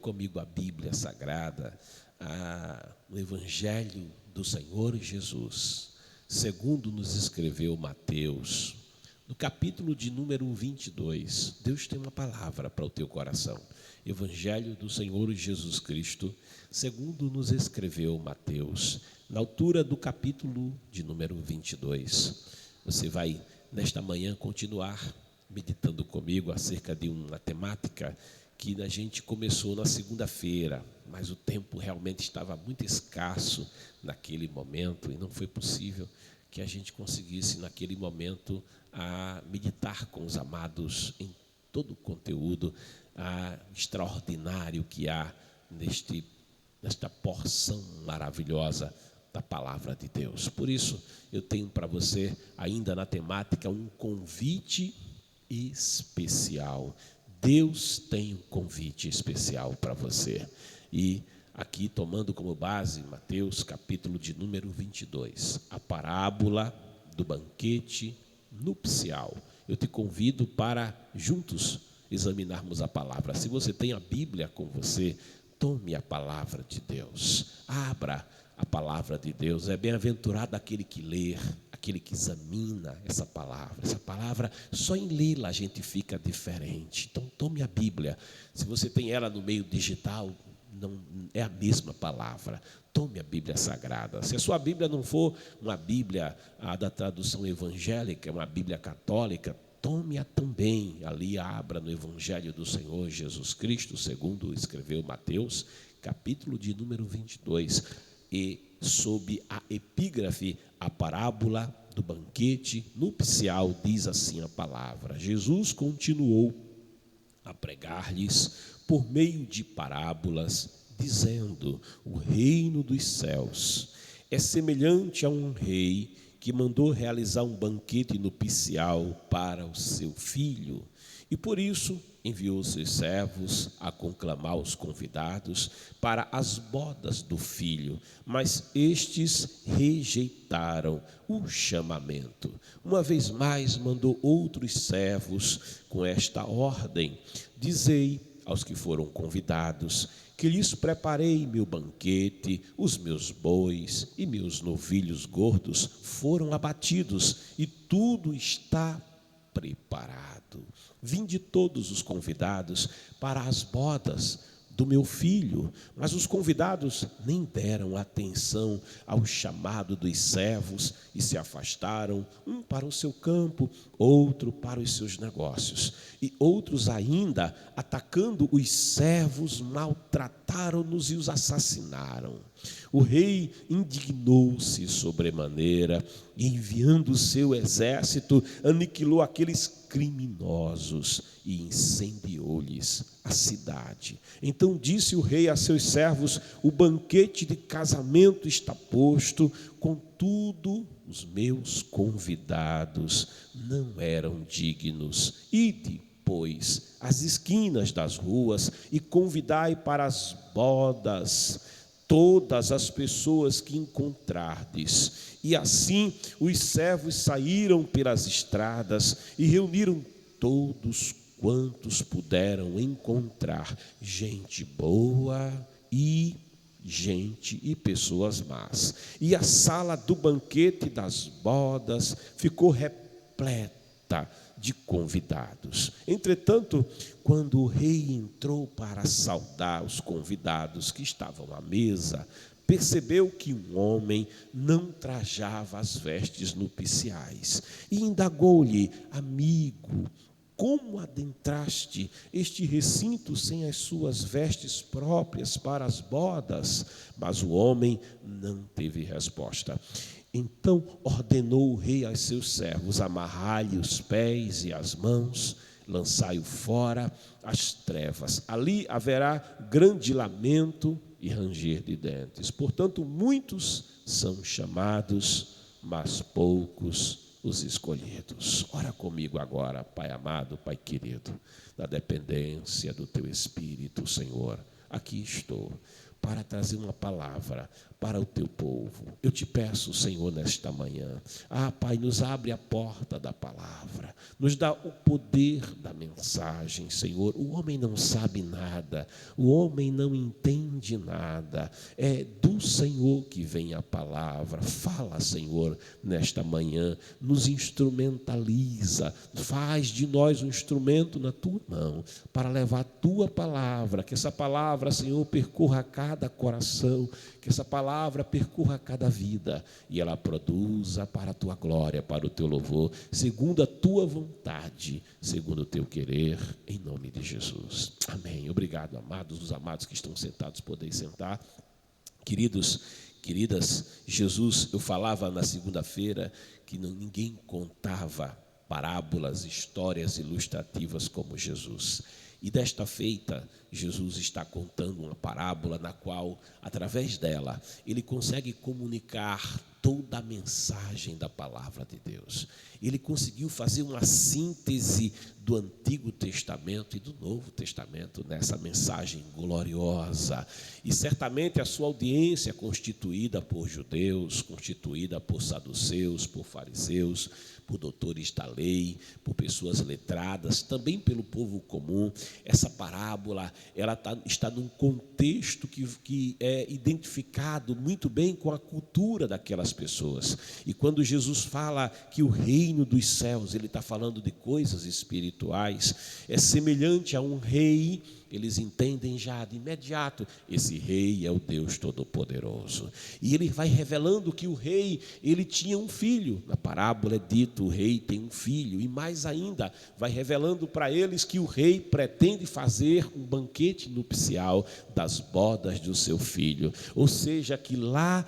Comigo a Bíblia Sagrada, o Evangelho do Senhor Jesus, segundo nos escreveu Mateus, no capítulo de número 22. Deus tem uma palavra para o teu coração. Evangelho do Senhor Jesus Cristo, segundo nos escreveu Mateus, na altura do capítulo de número 22. Você vai, nesta manhã, continuar meditando comigo acerca de uma temática que a gente começou na segunda-feira, mas o tempo realmente estava muito escasso naquele momento e não foi possível que a gente conseguisse naquele momento meditar com os amados em todo o conteúdo extraordinário que há nesta porção maravilhosa da palavra de Deus. Por isso, eu tenho para você, ainda na temática, um convite especial. Deus tem um convite especial para você. E aqui, tomando como base Mateus, capítulo de número 22, a parábola do banquete nupcial. Eu te convido para juntos examinarmos a palavra. Se você tem a Bíblia com você, tome a palavra de Deus. Abra a palavra de Deus. É bem-aventurado aquele que lê, aquele que examina essa palavra. Essa palavra, só em lê-la a gente fica diferente. Então, tome a Bíblia. Se você tem ela no meio digital, não é a mesma palavra. Tome a Bíblia Sagrada. Se a sua Bíblia não for uma Bíblia da tradução evangélica, uma Bíblia católica, tome-a também. Ali, abra no Evangelho do Senhor Jesus Cristo, segundo escreveu Mateus, capítulo de número 22, e sob a epígrafe, a parábola do banquete nupcial, diz assim a palavra. Jesus continuou a pregar-lhes por meio de parábolas, dizendo: o reino dos céus é semelhante a um rei que mandou realizar um banquete nupcial para o seu filho, e por isso enviou seus servos a conclamar os convidados para as bodas do filho, mas estes rejeitaram o chamamento. Uma vez mais mandou outros servos com esta ordem: dizei aos que foram convidados que lhes preparei meu banquete, os meus bois e meus novilhos gordos foram abatidos e tudo está preparado. Vinde todos os convidados para as bodas do meu filho. Mas os convidados nem deram atenção ao chamado dos servos e se afastaram, um para o seu campo, outro para os seus negócios. E outros ainda, atacando os servos, maltrataram-nos e os assassinaram. O rei indignou-se sobremaneira e, enviando o seu exército, aniquilou aqueles criminosos e incendiou-lhes a cidade. Então disse o rei a seus servos: o banquete de casamento está posto, contudo os meus convidados não eram dignos. Ide, pois, às esquinas das ruas e convidai para as bodas todas as pessoas que encontrardes. E assim os servos saíram pelas estradas e reuniram todos quantos puderam encontrar, gente boa e pessoas más. E a sala do banquete das bodas ficou repleta de convidados. Entretanto, quando o rei entrou para saudar os convidados que estavam à mesa, percebeu que um homem não trajava as vestes nupciais e indagou-lhe: amigo, como adentraste este recinto sem as suas vestes próprias para as bodas? Mas o homem não teve resposta. Então ordenou o rei aos seus servos: amarrai-lhe os pés e as mãos, lançai-o fora às trevas. Ali haverá grande lamento e ranger de dentes. Portanto, muitos são chamados, mas poucos os escolhidos. Ora comigo agora, Pai amado, Pai querido, na dependência do Teu Espírito, Senhor. Aqui estou para trazer uma palavra para o teu povo. Eu te peço, Senhor, nesta manhã, Pai, nos abre a porta da palavra, nos dá o poder da mensagem, Senhor. O homem não sabe nada, o homem não entende nada, é do Senhor que vem a palavra. Fala, Senhor, nesta manhã, nos instrumentaliza, faz de nós um instrumento na tua mão, para levar a tua palavra, que essa palavra, Senhor, percorra cada coração, que essa palavra percorra cada vida e ela produza para a tua glória, para o teu louvor, segundo a tua vontade, segundo o teu querer, em nome de Jesus. Amém. Obrigado, amados, os amados que estão sentados, podem sentar. Queridos, queridas, Jesus, eu falava na segunda-feira que ninguém contava parábolas, histórias ilustrativas como Jesus. E desta feita, Jesus está contando uma parábola na qual, através dela, ele consegue comunicar toda a mensagem da palavra de Deus. Ele conseguiu fazer uma síntese do Antigo Testamento e do Novo Testamento nessa mensagem gloriosa. E certamente a sua audiência, constituída por judeus, constituída por saduceus, por fariseus, por doutores da lei, por pessoas letradas, também pelo povo comum, essa parábola ela está num contexto que é identificado muito bem com a cultura daquelas pessoas. E quando Jesus fala que o reino dos céus, ele está falando de coisas espirituais, é semelhante a um rei. Eles entendem já de imediato, esse rei é o Deus Todo-Poderoso. E ele vai revelando que o rei, ele tinha um filho. Na parábola é dito, o rei tem um filho. E mais ainda, vai revelando para eles que o rei pretende fazer um banquete nupcial das bodas do seu filho. Ou seja, que lá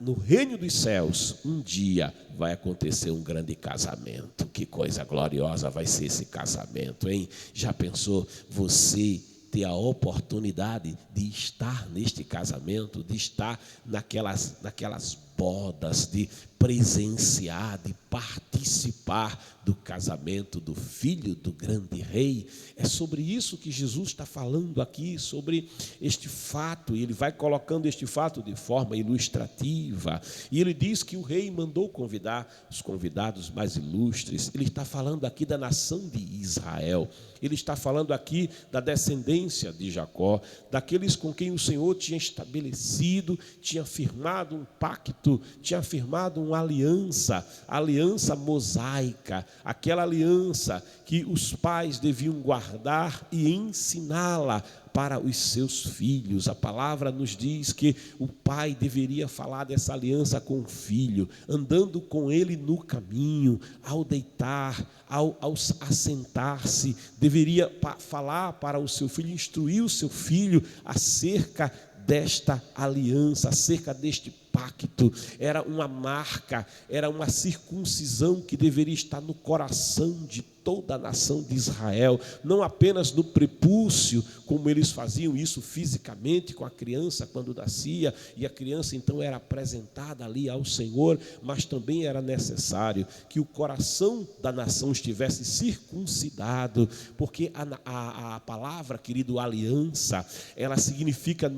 no reino dos céus, um dia vai acontecer um grande casamento. Que coisa gloriosa vai ser esse casamento, hein? Já pensou você ter a oportunidade de estar neste casamento, de estar naquelas bodas, de presenciar, de participar do casamento do filho do grande rei? É sobre isso que Jesus está falando aqui, sobre este fato, e ele vai colocando este fato de forma ilustrativa, e ele diz que o rei mandou convidar os convidados mais ilustres. Ele está falando aqui da nação de Israel, ele está falando aqui da descendência de Jacó, daqueles com quem o Senhor tinha estabelecido, tinha firmado um pacto, tinha firmado uma aliança mosaica, aquela aliança que os pais deviam guardar e ensiná-la para os seus filhos. A palavra nos diz que o pai deveria falar dessa aliança com o filho, andando com ele no caminho, ao deitar, ao assentar-se, deveria falar para o seu filho, instruir o seu filho acerca desta aliança, acerca deste pacto. Era uma marca, era uma circuncisão que deveria estar no coração de toda a nação de Israel, não apenas no prepúcio, como eles faziam isso fisicamente com a criança quando nascia, e a criança então era apresentada ali ao Senhor, mas também era necessário que o coração da nação estivesse circuncidado, porque a palavra, querido, aliança, ela significa,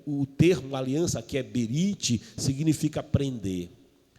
o termo aliança, que é berite, significa prender.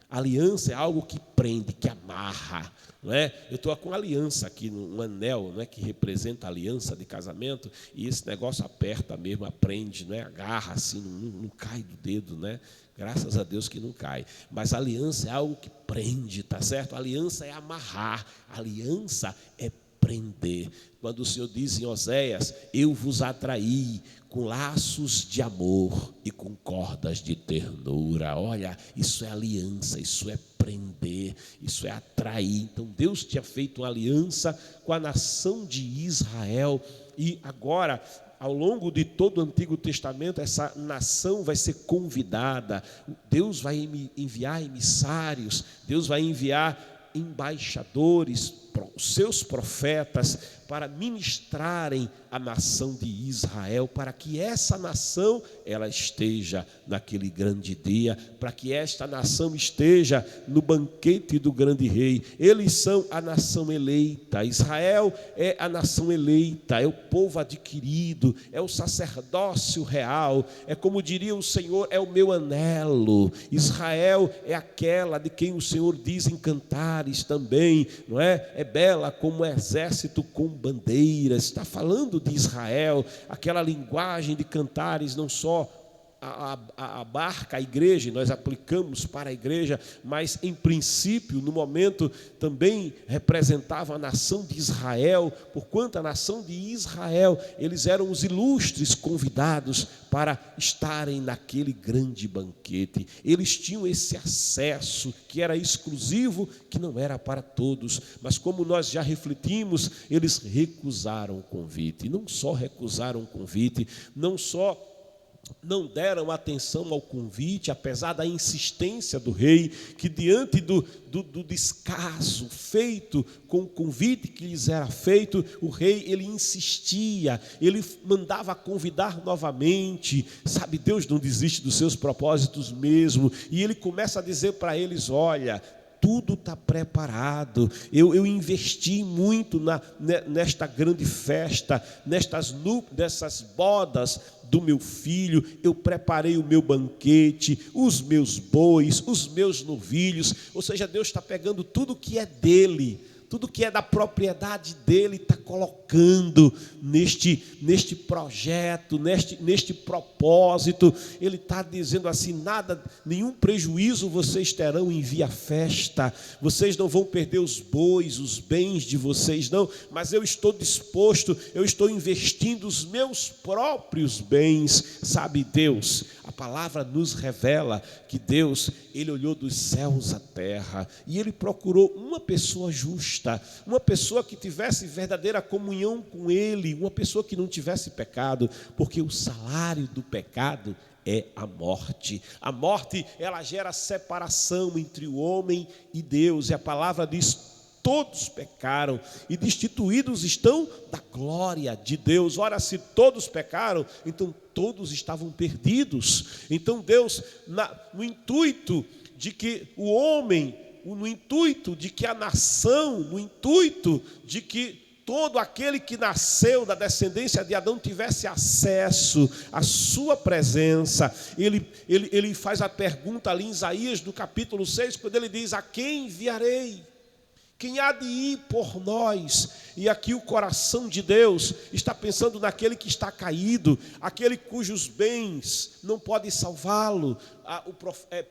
Aliança é algo que prende, que amarra, não é? Eu estou com aliança aqui, um anel, não é, que representa a aliança de casamento, e esse negócio aperta mesmo, aprende, não é? Agarra assim, não cai do dedo, né? Graças a Deus que não cai. Mas a aliança é algo que prende, tá certo? A aliança é amarrar, a aliança é prender. Quando o Senhor diz em Oséias: eu vos atraí com laços de amor e com cordas de ternura. Olha, isso é aliança, isso é prender, isso é atrair. Então Deus tinha feito uma aliança com a nação de Israel, e agora, ao longo de todo o Antigo Testamento, essa nação vai ser convidada. Deus vai enviar emissários, Deus vai enviar embaixadores, os seus profetas, para ministrarem a nação de Israel, para que essa nação ela esteja naquele grande dia, para que esta nação esteja no banquete do grande rei. Eles são a nação eleita. Israel é a nação eleita, é o povo adquirido, é o sacerdócio real, é, como diria o Senhor, é o meu anelo. Israel é aquela de quem o Senhor diz em Cantares também, não é? É bela como um exército com bandeiras. Está falando de Israel, aquela linguagem de Cantares, não só abarca a igreja, nós aplicamos para a igreja, mas em princípio, no momento, também representava a nação de Israel, porquanto a nação de Israel, eles eram os ilustres convidados para estarem naquele grande banquete. Eles tinham esse acesso que era exclusivo, que não era para todos, mas como nós já refletimos, eles recusaram o convite. Não só recusaram o convite, não deram atenção ao convite, apesar da insistência do rei, que diante do descaso feito com o convite que lhes era feito, o rei, ele insistia, ele mandava convidar novamente. Sabe, Deus não desiste dos seus propósitos mesmo, e ele começa a dizer para eles: olha, tudo está preparado, eu investi muito nesta grande festa, nessas bodas do meu filho, eu preparei o meu banquete, os meus bois, os meus novilhos. Ou seja, Deus está pegando tudo que é dele, tudo que é da propriedade dele, está colocando neste projeto, neste propósito. Ele está dizendo assim: nenhum prejuízo vocês terão em via festa, vocês não vão perder os bois, os bens de vocês, não, mas eu estou disposto, eu estou investindo os meus próprios bens. Sabe, Deus, a palavra nos revela que Deus, ele olhou dos céus à terra e ele procurou uma pessoa justa, uma pessoa que tivesse verdadeira comunhão com ele, uma pessoa que não tivesse pecado, porque o salário do pecado é a morte. A morte, ela gera separação entre o homem e Deus, e a palavra diz: todos pecaram e destituídos estão da glória de Deus. Ora, se todos pecaram, então todos estavam perdidos. Então Deus, no intuito de que o homem, no intuito de que a nação, no intuito de que todo aquele que nasceu da descendência de Adão tivesse acesso à sua presença, ele faz a pergunta ali em Isaías, no capítulo 6, quando ele diz: a quem enviarei? Quem há de ir por nós? E aqui o coração de Deus está pensando naquele que está caído, aquele cujos bens não podem salvá-lo.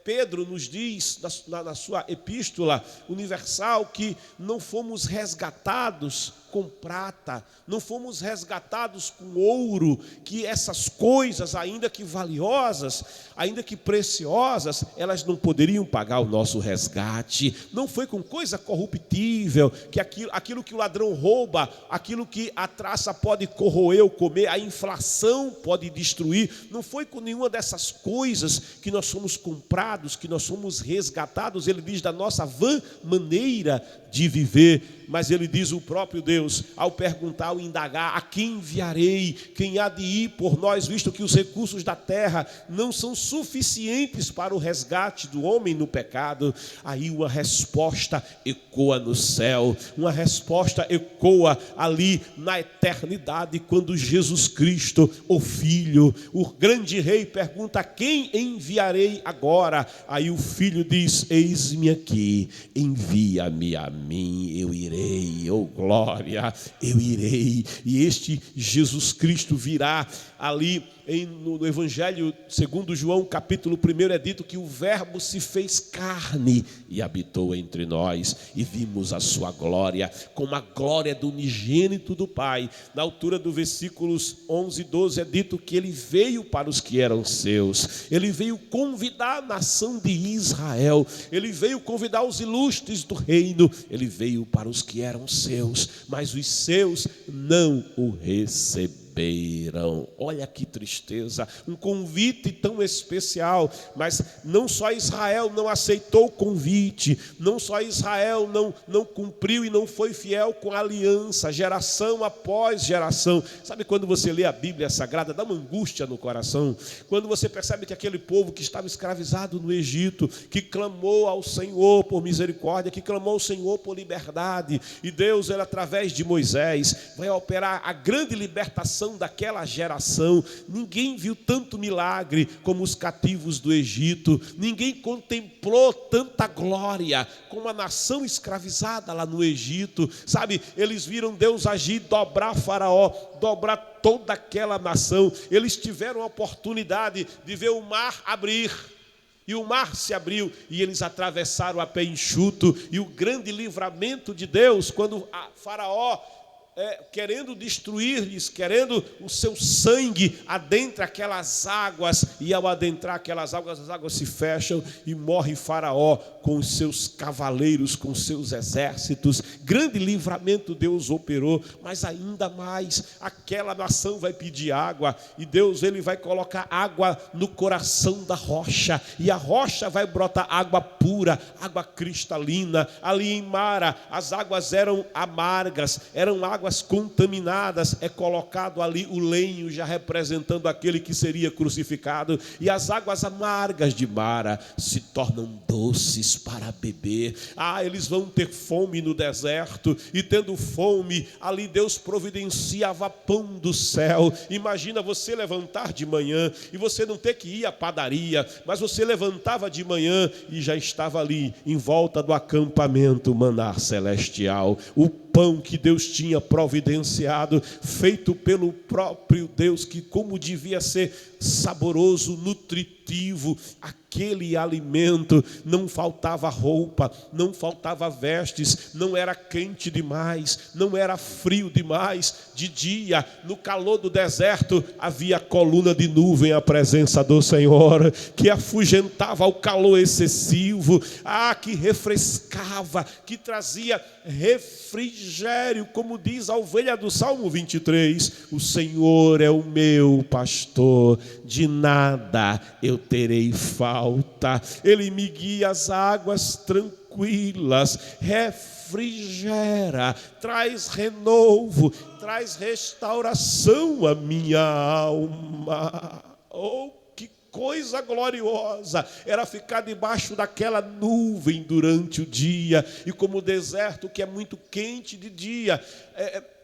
Pedro nos diz na sua epístola universal que não fomos resgatados com prata, não fomos resgatados com ouro, que essas coisas, ainda que valiosas, ainda que preciosas, elas não poderiam pagar o nosso resgate. Não foi com coisa corruptível, que aquilo que o ladrão rouba, aquilo que a traça pode corroer ou comer, a inflação pode destruir. Não foi com nenhuma dessas coisas que nós somos comprados, que nós somos resgatados. Ele diz da nossa vã maneira de viver, mas ele diz, o próprio Deus, ao perguntar, ao indagar: a quem enviarei? Quem há de ir por nós, visto que os recursos da terra não são suficientes para o resgate do homem no pecado? Aí uma resposta ecoa no céu, uma resposta ecoa ali na eternidade, quando Jesus Cristo, o Filho, o grande Rei, pergunta: a quem enviarei agora? Aí o Filho diz: eis-me aqui, envia-me a mim, eu irei, oh glória, eu irei. E este Jesus Cristo virá. Ali no Evangelho segundo João, capítulo 1, é dito que o Verbo se fez carne e habitou entre nós, e vimos a sua glória, como a glória do unigênito do Pai. Na altura do versículos 11 e 12 é dito que ele veio para os que eram seus, ele veio convidar a nação de Israel, ele veio convidar os ilustres do reino, ele veio para os que eram seus, mas os seus não o receberam. receberam. Olha que tristeza, um convite tão especial, mas não só Israel não aceitou o convite, não só Israel não cumpriu e não foi fiel com a aliança, geração após geração. Sabe quando você lê a Bíblia Sagrada, dá uma angústia no coração, quando você percebe que aquele povo que estava escravizado no Egito, que clamou ao Senhor por misericórdia, que clamou ao Senhor por liberdade, e Deus, ele, através de Moisés, vai operar a grande libertação daquela geração. Ninguém viu tanto milagre como os cativos do Egito, ninguém contemplou tanta glória como a nação escravizada lá no Egito, sabe? Eles viram Deus agir, dobrar Faraó, dobrar toda aquela nação. Eles tiveram a oportunidade de ver o mar abrir, e o mar se abriu, e eles atravessaram a pé enxuto. E o grande livramento de Deus, quando Faraó, querendo destruir-lhes, querendo o seu sangue, adentra aquelas águas, e ao adentrar aquelas águas, as águas se fecham, e morre Faraó com os seus cavaleiros, com os seus exércitos. Grande livramento Deus operou, mas ainda mais, aquela nação vai pedir água, e Deus, ele vai colocar água no coração da rocha, e a rocha vai brotar água pura, água cristalina. Ali em Mara, as águas eram amargas, eram águas contaminadas. É colocado ali o lenho, já representando aquele que seria crucificado, e as águas amargas de Mara se tornam doces para beber. Eles vão ter fome no deserto, e tendo fome, ali Deus providenciava pão do céu. Imagina você levantar de manhã e você não ter que ir à padaria, mas você levantava de manhã e já estava ali em volta do acampamento maná celestial, o pão que Deus tinha providenciado, feito pelo próprio Deus, que como devia ser saboroso, nutritivo, aquele alimento. Não faltava roupa, não faltava vestes, não era quente demais, não era frio demais. De dia, no calor do deserto, havia coluna de nuvem, a presença do Senhor, que afugentava o calor excessivo, que refrescava, que trazia refrigério, como diz a ovelha do Salmo 23, o Senhor é o meu pastor, de nada eu terei falta. Ele me guia às águas tranquilas, refrigera, traz renovo, traz restauração à minha alma. Que coisa gloriosa era ficar debaixo daquela nuvem durante o dia. E como o deserto, que é muito quente de dia,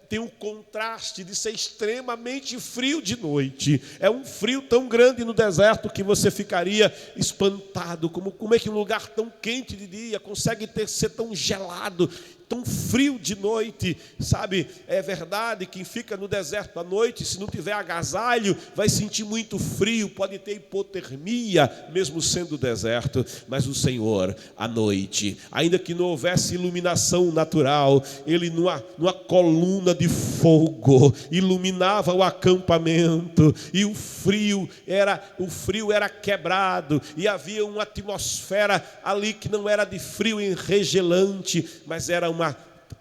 tem um contraste de ser extremamente frio de noite. É um frio tão grande no deserto que você ficaria espantado. Como é que um lugar tão quente de dia consegue ser tão gelado, tão frio de noite, sabe? É verdade, quem fica no deserto à noite, se não tiver agasalho, vai sentir muito frio, pode ter hipotermia, mesmo sendo deserto. Mas o Senhor, à noite, ainda que não houvesse iluminação natural, Ele numa coluna de fogo iluminava o acampamento, e o frio era quebrado, e havia uma atmosfera ali que não era de frio enregelante, mas era uma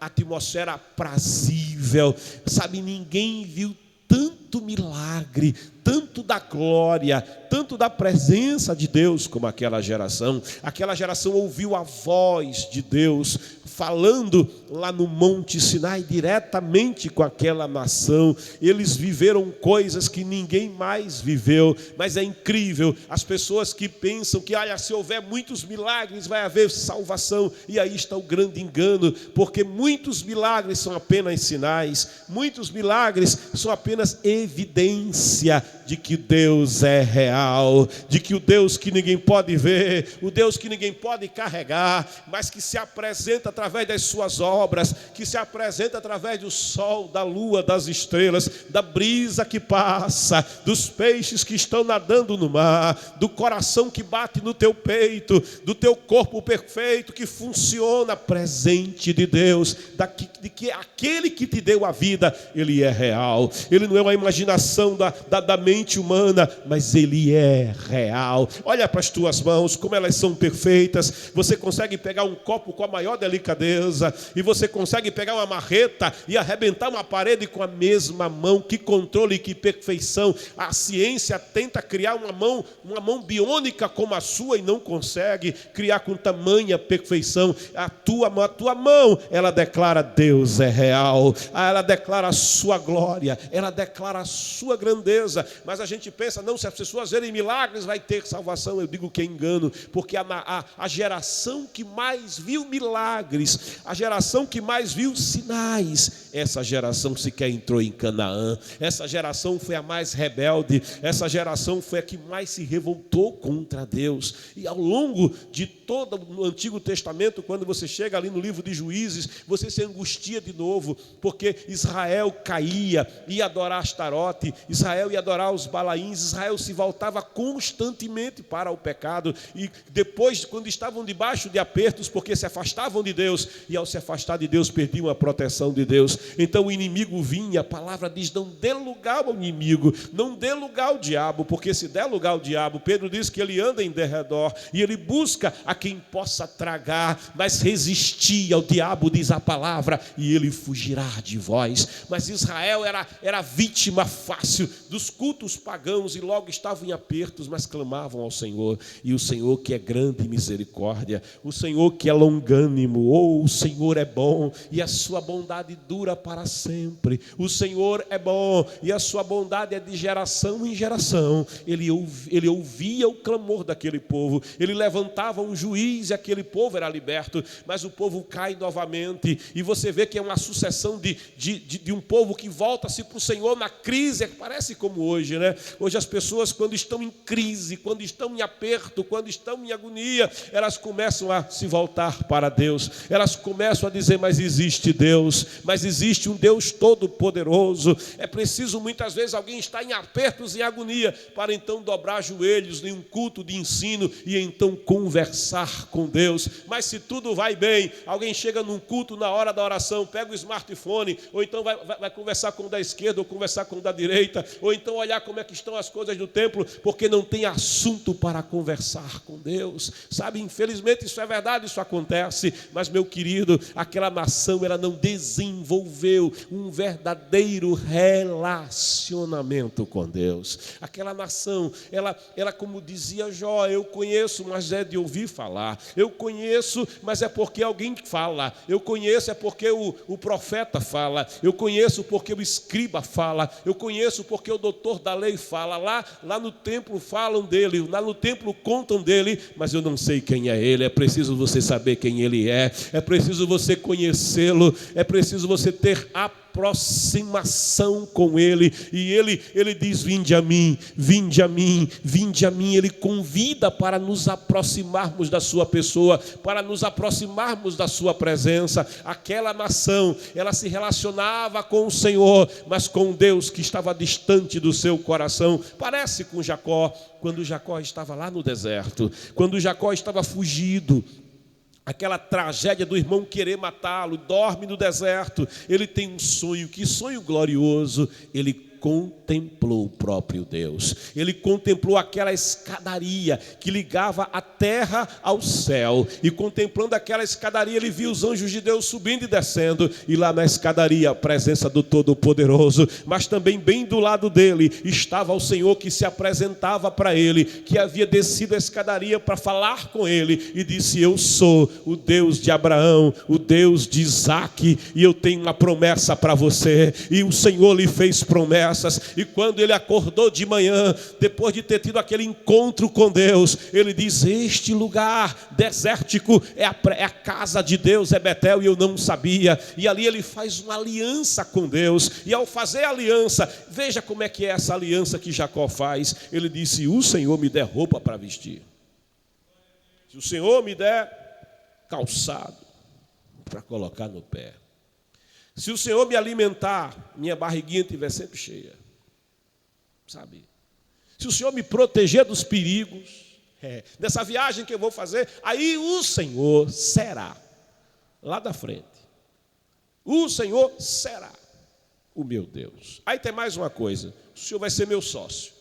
atmosfera aprazível, sabe? Ninguém viu tanto milagre, tanto da glória, tanto da presença de Deus como aquela geração. Aquela geração ouviu a voz de Deus falando lá no Monte Sinai diretamente com aquela nação. Eles viveram coisas que ninguém mais viveu. Mas é incrível, as pessoas que pensam que se houver muitos milagres vai haver salvação, e aí está o grande engano, porque muitos milagres são apenas sinais, muitos milagres são apenas evidência de que Deus é real, de que o Deus que ninguém pode ver, o Deus que ninguém pode carregar, mas que se apresenta através das suas obras, que se apresenta através do sol, da lua, das estrelas, da brisa que passa, dos peixes que estão nadando no mar, do coração que bate no teu peito, do teu corpo perfeito que funciona, presente de Deus, de que aquele que te deu a vida, Ele é real. Ele não é uma imaginação da mente humana, mas Ele é real. Olha para as tuas mãos, como elas são perfeitas. Você consegue pegar um copo com a maior delicadeza delicadeza, e você consegue pegar uma marreta e arrebentar uma parede com a mesma mão. Que controle, que perfeição. A ciência tenta criar uma mão biônica como a sua e não consegue criar com tamanha perfeição. A tua mão, ela declara: Deus é real, ela declara a sua glória, ela declara a sua grandeza. Mas a gente pensa, não, se as pessoas verem milagres vai ter salvação. Eu digo que é engano, porque a geração que mais viu milagres, a geração que mais viu sinais, essa geração sequer entrou em Canaã. Essa geração foi a mais rebelde, essa geração foi a que mais se revoltou contra Deus. E ao longo de todo o Antigo Testamento, quando você chega ali no livro de Juízes, você se angustia de novo, porque Israel caía, ia adorar Astarote, Israel ia adorar os Balaíns, Israel se voltava constantemente para o pecado, e depois, quando estavam debaixo de apertos, porque se afastavam de Deus, e ao se afastar de Deus, perdiam a proteção de Deus. Então o inimigo vinha, a palavra diz: não dê lugar ao inimigo, não dê lugar ao diabo, porque se der lugar ao diabo, Pedro diz que ele anda em derredor, e ele busca a quem possa tragar, mas resistir ao diabo, diz a palavra, e ele fugirá de vós. Mas Israel era vítima fácil dos cultos pagãos, e logo estavam em apertos, mas clamavam ao Senhor. E o Senhor, que é grande em misericórdia, o Senhor que é longânimo, o Senhor é bom, e a sua bondade dura para sempre. O Senhor é bom, e a sua bondade é de geração em geração. Ele ouvia o clamor daquele povo, ele levantava um juiz e aquele povo era liberto. Mas o povo cai novamente, e você vê que é uma sucessão de um povo que volta-se para o Senhor na crise. Parece como hoje, né? Hoje as pessoas, quando estão em crise, quando estão em aperto, quando estão em agonia, elas começam a se voltar para Deus, elas começam a dizer: mas existe Deus, mas existe um Deus todo-poderoso. É preciso muitas vezes alguém estar em apertos, em agonia, para então dobrar joelhos em um culto de ensino e então conversar com Deus. Mas se tudo vai bem, alguém chega num culto na hora da oração, pega o smartphone, ou então vai conversar com o da esquerda, ou conversar com o da direita, ou então olhar como é que estão as coisas no templo, porque não tem assunto para conversar com Deus. Sabe, infelizmente isso é verdade, isso acontece. Mas, meu querido, aquela nação, ela não desenvolveu um verdadeiro relacionamento com Deus. Aquela nação, ela como dizia Jó: eu conheço, mas é de ouvir falar. Eu conheço, mas é porque alguém fala. Eu conheço, é porque o profeta fala. Eu conheço porque o escriba fala. Eu conheço porque o doutor da lei fala. Lá no templo falam dele, lá no templo contam dele, mas eu não sei quem é ele. É preciso você saber quem ele é preciso você conhecê-lo, é preciso você ter aproximação com ele. E ele diz: vinde a mim, vinde a mim, vinde a mim. Ele convida para nos aproximarmos da sua pessoa, para nos aproximarmos da sua presença. Aquela nação, ela se relacionava com o Senhor, mas com Deus que estava distante do seu coração. Parece com Jacó, quando Jacó estava lá no deserto, quando Jacó estava fugido, aquela tragédia do irmão querer matá-lo, dorme no deserto, ele tem um sonho, que sonho glorioso. Ele contemplou o próprio Deus, ele contemplou aquela escadaria que ligava a terra ao céu, e contemplando aquela escadaria, ele viu os anjos de Deus subindo e descendo, e lá na escadaria a presença do Todo-Poderoso, mas também bem do lado dele estava o Senhor que se apresentava para ele, que havia descido a escadaria para falar com ele, e disse: eu sou o Deus de Abraão, o Deus de Isaque, e eu tenho uma promessa para você. E o Senhor lhe fez promessa. E quando ele acordou de manhã, depois de ter tido aquele encontro com Deus, ele diz: este lugar desértico é a casa de Deus, é Betel, e eu não sabia. E ali ele faz uma aliança com Deus, e ao fazer a aliança, veja como é que é essa aliança que Jacó faz. Ele disse: o Senhor me der roupa para vestir, se o Senhor me der calçado para colocar no pé, se o Senhor me alimentar, minha barriguinha estiver sempre cheia, sabe? Se o Senhor me proteger dos perigos, dessa viagem que eu vou fazer, aí o Senhor será, lá da frente, o Senhor será o meu Deus. Aí tem mais uma coisa: o Senhor vai ser meu sócio.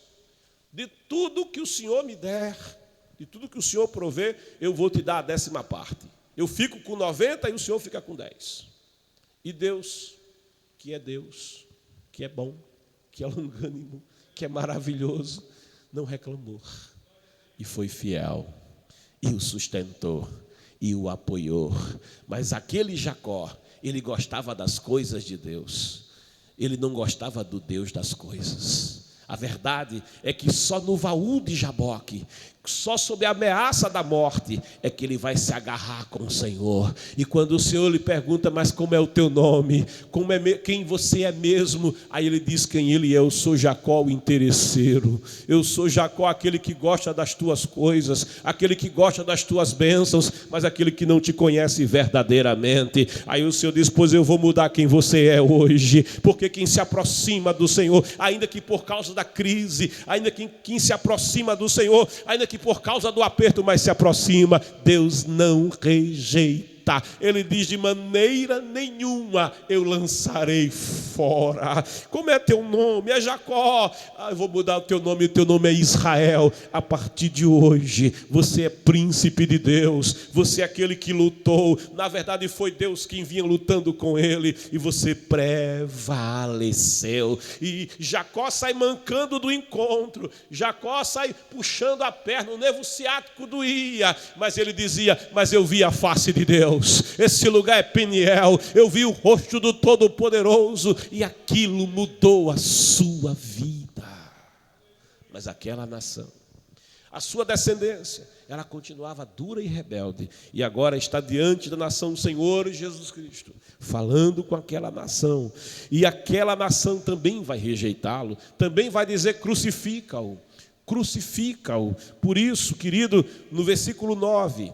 De tudo que o Senhor me der, de tudo que o Senhor prover, eu vou te dar a 10ª parte. Eu fico com 90 e o senhor fica com 10. E Deus, que é bom, que é longânimo, que é maravilhoso, não reclamou. E foi fiel, e o sustentou, e o apoiou. Mas aquele Jacó, ele gostava das coisas de Deus. Ele não gostava do Deus das coisas. A verdade é que só no baú de Jaboque, só sob a ameaça da morte, é que ele vai se agarrar com o Senhor. E quando o Senhor lhe pergunta, mas como é o teu nome? Quem você é mesmo? Aí ele diz quem ele é. Eu sou Jacó, o interesseiro. Eu sou Jacó, aquele que gosta das tuas coisas, aquele que gosta das tuas bênçãos, mas aquele que não te conhece verdadeiramente. Aí o Senhor diz, pois eu vou mudar quem você é hoje, porque quem se aproxima do Senhor, ainda que por causa da crise, ainda que quem se aproxima do Senhor, ainda que por causa do aperto, mas se aproxima, Deus não rejeita. Ele diz, de maneira nenhuma eu lançarei fora. Como é teu nome? É Jacó. Eu vou mudar o teu nome é Israel. A partir de hoje, você é príncipe de Deus, você é aquele que lutou. Na verdade foi Deus quem vinha lutando com ele, e você prevaleceu. E Jacó sai mancando do encontro, Jacó sai puxando a perna, o nervo ciático doía, mas ele dizia, mas eu vi a face de Deus. Esse lugar é Peniel, eu vi o rosto do Todo-Poderoso, e aquilo mudou a sua vida. Mas aquela nação, a sua descendência, ela continuava dura e rebelde, e agora está diante da nação do Senhor Jesus Cristo, falando com aquela nação, e aquela nação também vai rejeitá-lo, também vai dizer, crucifica-o. Por isso, querido, no versículo 9,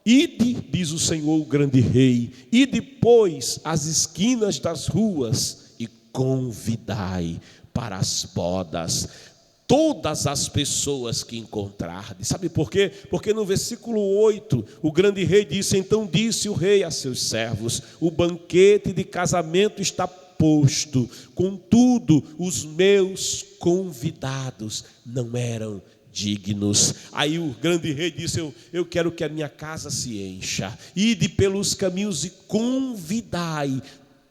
ide, diz o Senhor, o grande rei, e depois as esquinas das ruas e convidai para as bodas todas as pessoas que encontrardes. Sabe por quê? Porque no versículo 8, o grande rei disse, então disse o rei a seus servos, o banquete de casamento está posto, contudo os meus convidados não eram dignos. Aí o grande rei disse, eu quero que a minha casa se encha, ide pelos caminhos e convidai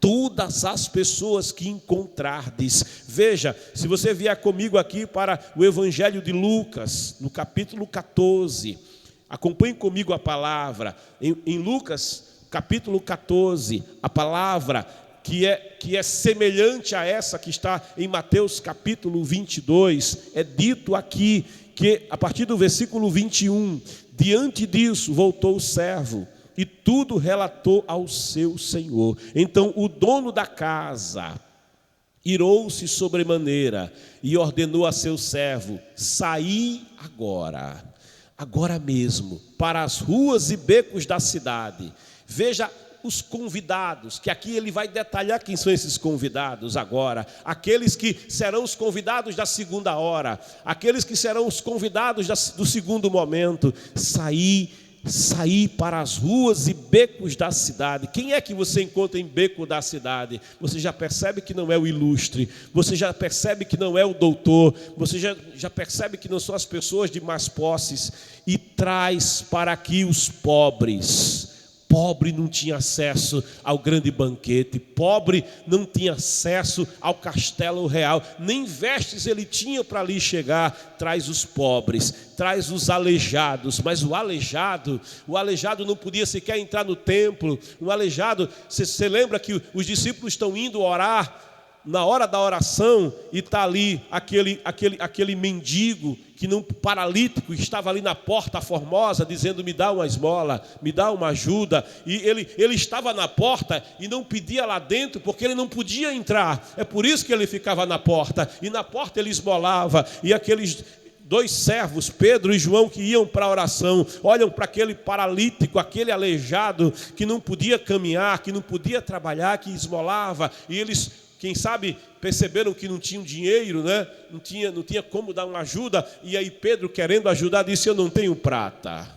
todas as pessoas que encontrardes. Veja, se você vier comigo aqui para o Evangelho de Lucas, no capítulo 14, acompanhe comigo a palavra, em Lucas capítulo 14, a palavra que é semelhante a essa que está em Mateus capítulo 22, é dito aqui, que a partir do versículo 21, diante disso voltou o servo, e tudo relatou ao seu senhor. Então o dono da casa irou-se sobremaneira, e ordenou a seu servo, saí agora mesmo, para as ruas e becos da cidade. Veja os convidados, que aqui ele vai detalhar quem são esses convidados agora, aqueles que serão os convidados da segunda hora, aqueles que serão os convidados do segundo momento. Saí para as ruas e becos da cidade. Quem é que você encontra em beco da cidade? Você já percebe que não é o ilustre, você já percebe que não é o doutor, você já percebe que não são as pessoas de mais posses, e traz para aqui os pobres. Pobre não tinha acesso ao grande banquete, pobre não tinha acesso ao castelo real, nem vestes ele tinha para ali chegar. Traz os pobres, traz os aleijados, mas o aleijado não podia sequer entrar no templo. O aleijado, você lembra que os discípulos estão indo orar, na hora da oração, e está ali aquele mendigo, paralítico, estava ali na porta formosa, dizendo, me dá uma esmola, me dá uma ajuda, e ele estava na porta, e não pedia lá dentro, porque ele não podia entrar, é por isso que ele ficava na porta, e na porta ele esmolava, e aqueles dois servos, Pedro e João, que iam para a oração, olham para aquele paralítico, aquele aleijado, que não podia caminhar, que não podia trabalhar, que esmolava, e eles, quem sabe, perceberam que não tinham dinheiro, né? Não tinha como dar uma ajuda. E aí Pedro, querendo ajudar, disse, eu não tenho prata,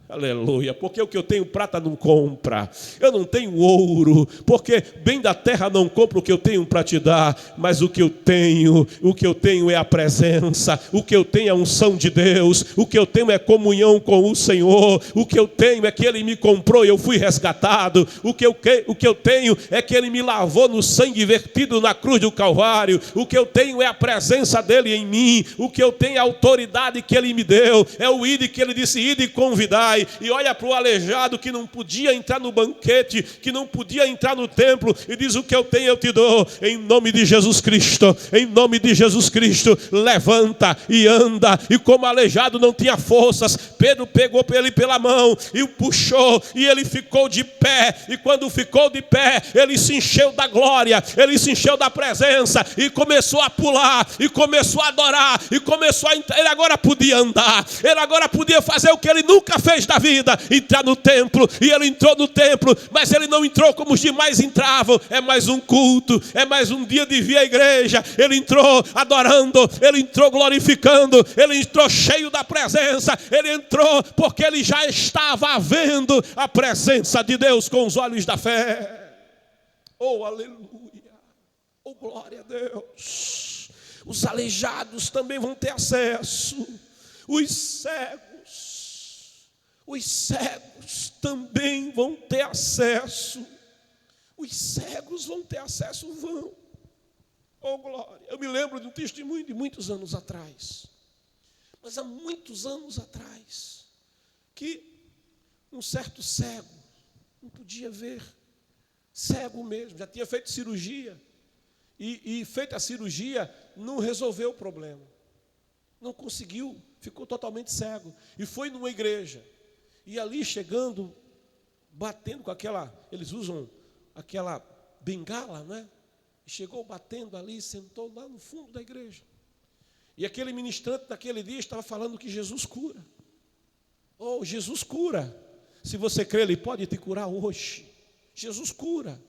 Aleluia, porque o que eu tenho prata não compra, eu não tenho ouro, porque bem da terra não compra o que eu tenho para te dar, mas o que eu tenho é a presença, o que eu tenho é a unção de Deus, o que eu tenho é comunhão com o Senhor, o que eu tenho é que Ele me comprou e eu fui resgatado, o que eu tenho é que Ele me lavou no sangue vertido na cruz do Calvário, o que eu tenho é a presença dEle em mim, o que eu tenho é a autoridade que Ele me deu, é o ide que Ele disse, ide e convidai. E olha para o aleijado que não podia entrar no banquete, que não podia entrar no templo, e diz: o que eu tenho eu te dou, em nome de Jesus Cristo, em nome de Jesus Cristo, levanta e anda. E como o aleijado não tinha forças, Pedro pegou ele pela mão e o puxou, e ele ficou de pé, e quando ficou de pé, ele se encheu da glória, ele se encheu da presença, e começou a pular, e começou a adorar, e começou a entrar. Ele agora podia andar, ele agora podia fazer o que ele nunca fez da vida, entrar no templo. E ele entrou no templo, mas ele não entrou como os demais entravam. É mais um culto, é mais um dia de vir à igreja. Ele entrou adorando, ele entrou glorificando, ele entrou cheio da presença, ele entrou porque ele já estava vendo a presença de Deus com os olhos da fé. Oh, aleluia, oh, glória a Deus. Os aleijados também vão ter acesso, os cegos também vão ter acesso. Os cegos vão ter acesso, vão. Oh, glória. Eu me lembro de um testemunho de muitos anos atrás. Mas há muitos anos atrás, que um certo cego não podia ver. Cego mesmo, já tinha feito cirurgia. E feita a cirurgia, não resolveu o problema. Não conseguiu, ficou totalmente cego. E foi numa igreja. E ali chegando, batendo com aquela, eles usam aquela bengala, né? E chegou batendo ali, sentou lá no fundo da igreja. E aquele ministrante naquele dia estava falando que Jesus cura. Oh, Jesus cura. Se você crê, Ele pode te curar hoje. Jesus cura.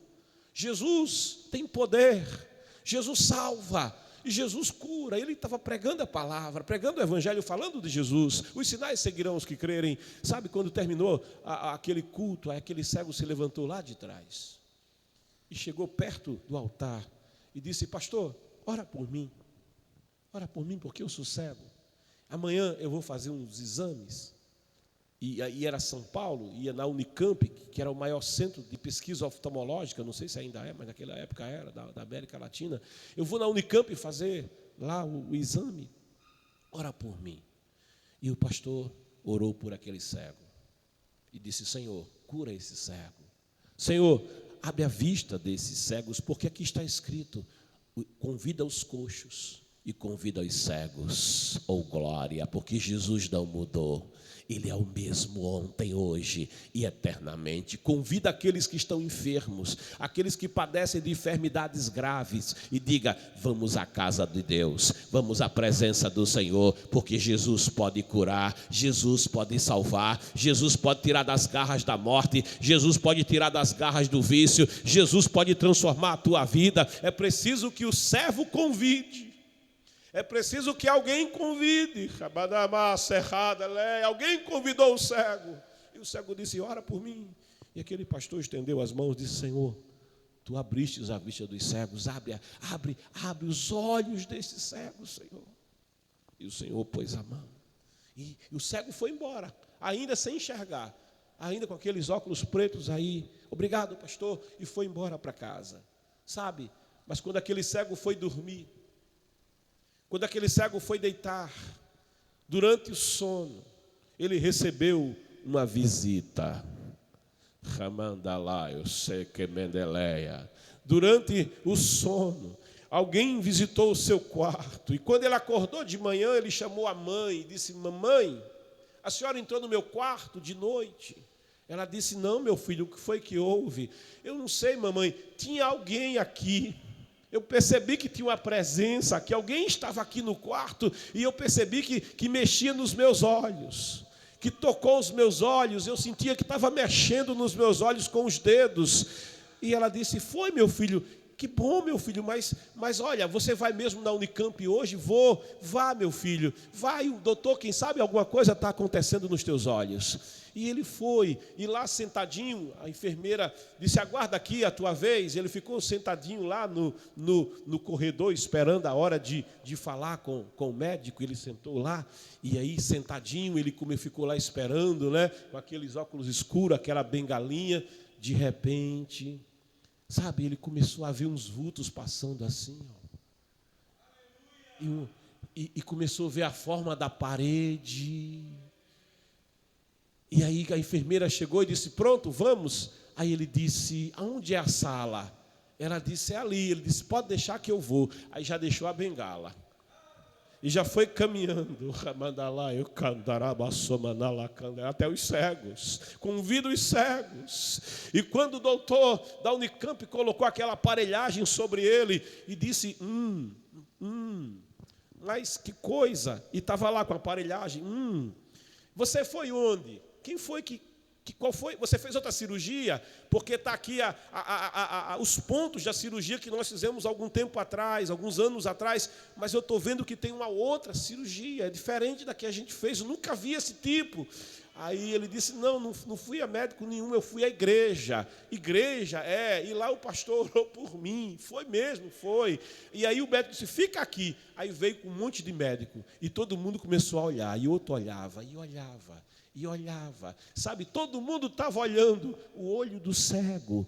Jesus tem poder. Jesus salva. E Jesus cura. Ele estava pregando a palavra, pregando o evangelho, falando de Jesus. Os sinais seguirão os que crerem. Sabe, quando terminou aquele culto, aquele cego se levantou lá de trás e chegou perto do altar e disse: pastor, ora por mim porque eu sou cego. Amanhã eu vou fazer uns exames. E era São Paulo, ia na Unicamp, que era o maior centro de pesquisa oftalmológica, não sei se ainda é, mas naquela época era, da América Latina. Eu vou na Unicamp fazer lá o exame, ora por mim. E o pastor orou por aquele cego e disse: Senhor, cura esse cego. Senhor, abre a vista desses cegos, porque aqui está escrito: convida os coxos e convida os cegos. Oh, glória, porque Jesus não mudou. Ele é o mesmo ontem, hoje e eternamente. Convida aqueles que estão enfermos, aqueles que padecem de enfermidades graves, e diga: vamos à casa de Deus, vamos à presença do Senhor, porque Jesus pode curar, Jesus pode salvar, Jesus pode tirar das garras da morte, Jesus pode tirar das garras do vício, Jesus pode transformar a tua vida. É preciso que o servo convide. É preciso que alguém convide. Alguém convidou o cego. E o cego disse: ora por mim. E aquele pastor estendeu as mãos e disse: Senhor, tu abristes a vista dos cegos. Abre os olhos desses cegos, Senhor. E o Senhor pôs a mão. E o cego foi embora, ainda sem enxergar, ainda com aqueles óculos pretos aí. Obrigado, pastor. E foi embora para casa. Sabe? Mas quando aquele cego foi dormir, quando aquele cego foi deitar, durante o sono, ele recebeu uma visita. Durante o sono, alguém visitou o seu quarto. E quando ele acordou de manhã, ele chamou a mãe e disse: mamãe, a senhora entrou no meu quarto de noite? Ela disse: não, meu filho, o que foi que houve? Eu não sei, mamãe, tinha alguém aqui. Eu percebi que tinha uma presença, que alguém estava aqui no quarto, e eu percebi que mexia nos meus olhos, que tocou os meus olhos, eu sentia que estava mexendo nos meus olhos com os dedos. E ela disse: foi, meu filho, Que bom, meu filho, mas olha, você vai mesmo na Unicamp hoje? Vou. Vá, meu filho, vai, o doutor, quem sabe alguma coisa está acontecendo nos teus olhos. E ele foi, e lá sentadinho, a enfermeira disse, aguarda aqui a tua vez. Ele ficou sentadinho lá no corredor, esperando a hora de falar com o médico. Ele sentou lá, e aí sentadinho, ele ficou lá esperando, né, com aqueles óculos escuros, aquela bengalinha. De repente, sabe, ele começou a ver uns vultos passando assim, ó. E começou a ver a forma da parede. E aí a enfermeira chegou e disse, pronto, vamos. Aí ele disse, aonde é a sala? Ela disse, é ali. Ele disse, pode deixar que eu vou. Aí já deixou a bengala. E já foi caminhando, até os cegos, convida os cegos. E quando o doutor da Unicamp colocou aquela aparelhagem sobre ele e disse, mas que coisa, e estava lá com a aparelhagem, você foi onde? Quem foi qual foi? Você fez outra cirurgia? Porque está aqui os pontos da cirurgia que nós fizemos algum tempo atrás, alguns anos atrás, mas eu estou vendo que tem uma outra cirurgia, é diferente da que a gente fez, eu nunca vi esse tipo. Aí ele disse, não fui a médico nenhum, eu fui à igreja. Igreja, e lá o pastor orou por mim, foi mesmo, foi. E aí o médico disse, fica aqui. Aí veio com um monte de médico, e todo mundo começou a olhar, e outro olhava, e olhava. E olhava, sabe, todo mundo estava olhando o olho do cego.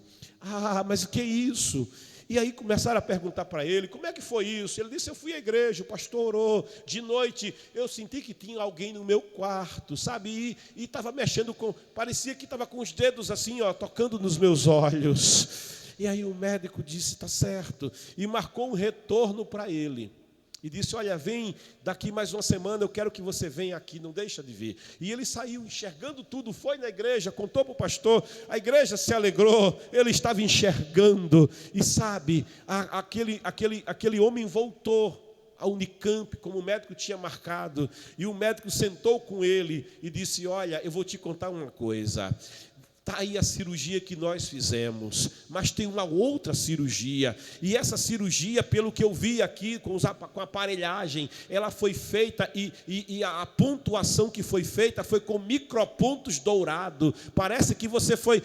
Mas o que é isso? E aí começaram a perguntar para ele, como é que foi isso? Ele disse, eu fui à igreja, o pastor orou, de noite eu senti que tinha alguém no meu quarto, sabe, e estava mexendo parecia que estava com os dedos assim, ó, tocando nos meus olhos. E aí o médico disse, está certo, e marcou um retorno para ele. E disse, olha, vem daqui mais uma semana, eu quero que você venha aqui, não deixa de vir. E ele saiu enxergando tudo, foi na igreja, contou para o pastor, a igreja se alegrou, ele estava enxergando. E sabe, aquele homem voltou à Unicamp, como o médico tinha marcado. E o médico sentou com ele e disse, olha, eu vou te contar uma coisa. Está aí a cirurgia que nós fizemos, mas tem uma outra cirurgia, e essa cirurgia, pelo que eu vi aqui, com a aparelhagem, ela foi feita, e a pontuação que foi feita foi com micropontos dourados. Parece que você foi,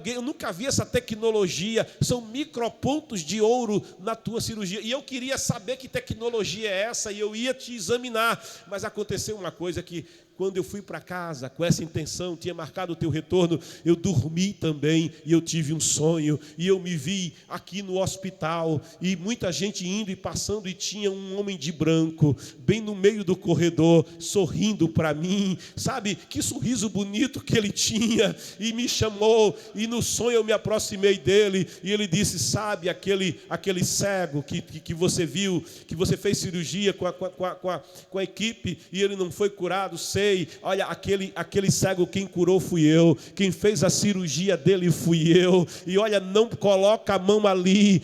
eu nunca vi essa tecnologia, são micropontos de ouro na tua cirurgia, e eu queria saber que tecnologia é essa, e eu ia te examinar, mas aconteceu uma coisa que, quando eu fui para casa com essa intenção, tinha marcado o teu retorno, eu dormi também e eu tive um sonho, e eu me vi aqui no hospital, e muita gente indo e passando, e tinha um homem de branco, bem no meio do corredor, sorrindo para mim, sabe, que sorriso bonito que ele tinha, e me chamou, e no sonho eu me aproximei dele, e ele disse, sabe, aquele cego que você viu, que você fez cirurgia com a equipe, e ele não foi curado, sei. Olha, aquele cego, quem curou fui eu, quem fez a cirurgia dele fui eu, e olha, não coloca a mão ali,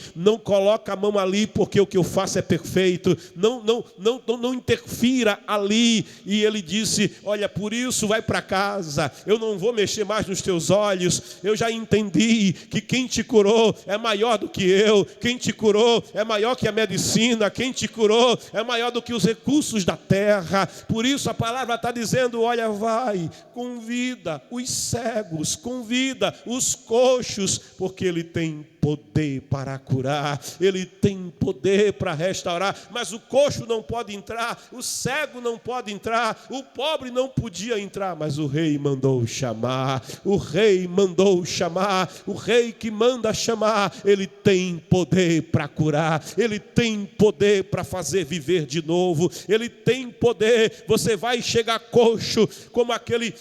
porque o que eu faço é perfeito, não interfira ali. E ele disse, olha, por isso vai para casa, eu não vou mexer mais nos teus olhos, eu já entendi que quem te curou é maior do que eu, quem te curou é maior que a medicina, quem te curou é maior do que os recursos da terra. Por isso a palavra está dizendo, olha, vai, convida os cegos, convida os coxos, porque ele tem poder para curar, ele tem poder para restaurar. Mas o coxo não pode entrar, o cego não pode entrar, o pobre não podia entrar, mas o rei mandou chamar, o rei que manda chamar, ele tem poder para curar, ele tem poder para fazer viver de novo, ele tem poder. Você vai chegar coxo, como aquele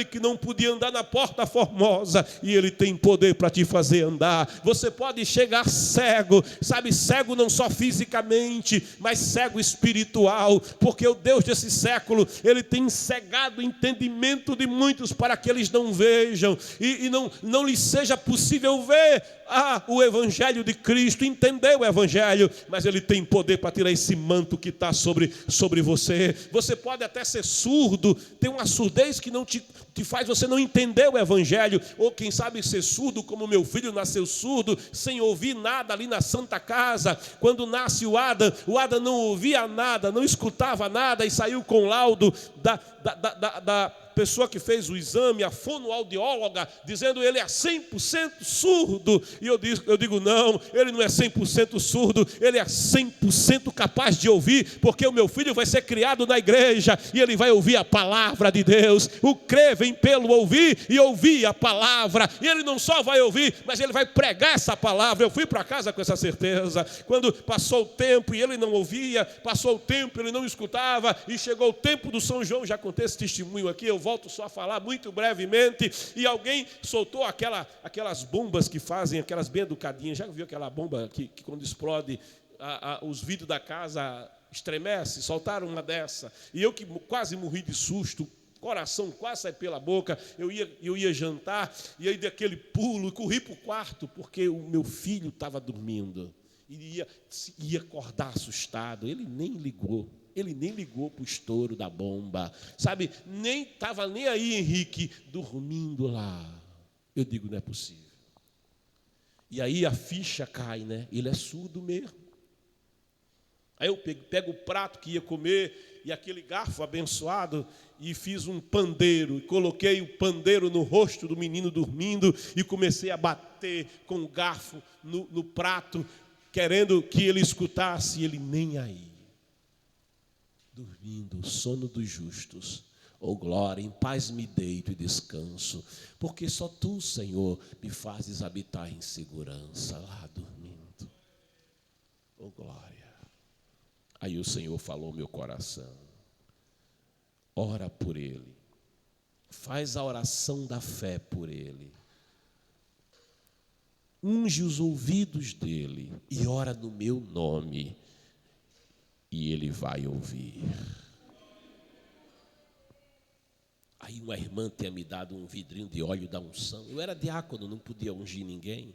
que não podia andar na Porta Formosa, e ele tem poder para te fazer andar. Você pode chegar cego, sabe, cego não só fisicamente, mas cego espiritual, porque o Deus desse século, ele tem cegado o entendimento de muitos para que eles não vejam, e não lhes seja possível ver o Evangelho de Cristo, entender o Evangelho, mas ele tem poder para tirar esse manto que está sobre você. Você pode até ser surdo, tem uma surdez que não te faz você não entender o Evangelho, velho, ou quem sabe ser surdo, como meu filho nasceu surdo, sem ouvir nada ali na Santa Casa. Quando nasce o Adam não ouvia nada, não escutava nada, e saiu com laudo da pessoa que fez o exame, a fonoaudióloga, dizendo ele é 100% surdo. E eu digo não, ele não é 100% surdo, ele é 100% capaz de ouvir, porque o meu filho vai ser criado na igreja e ele vai ouvir a palavra de Deus. O crer vem pelo ouvir e ouvir a palavra, e ele não só vai ouvir, mas ele vai pregar essa palavra. Eu fui para casa com essa certeza. Quando passou o tempo e ele não ouvia, passou o tempo ele não escutava, e chegou o tempo do São João. Já contei esse testemunho aqui, eu volto só a falar muito brevemente. E alguém soltou aquelas bombas que fazem, aquelas bem educadinhas. Já viu aquela bomba que quando explode os vidros da casa estremece? Soltaram uma dessa, e eu que quase morri de susto, coração quase sai pela boca. Eu ia jantar, e aí daquele pulo, corri para o quarto, porque o meu filho estava dormindo, e ia acordar assustado. Ele nem ligou para o estouro da bomba, sabe? Nem estava nem aí, Henrique, dormindo lá. Eu digo, não é possível. E aí a ficha cai, né? Ele é surdo mesmo. Aí eu pego o prato que ia comer e aquele garfo abençoado e fiz um pandeiro, e coloquei o pandeiro no rosto do menino dormindo e comecei a bater com o garfo no prato, querendo que ele escutasse, e ele nem aí. Dormindo, o sono dos justos. Oh glória, em paz me deito e descanso, porque só Tu, Senhor, me fazes habitar em segurança, lá dormindo. Oh glória. Aí o Senhor falou ao meu coração: ora por ele, faz a oração da fé por ele, unge os ouvidos dele e ora no meu nome, e ele vai ouvir. Aí uma irmã tinha me dado um vidrinho de óleo da unção. Eu era diácono, não podia ungir ninguém,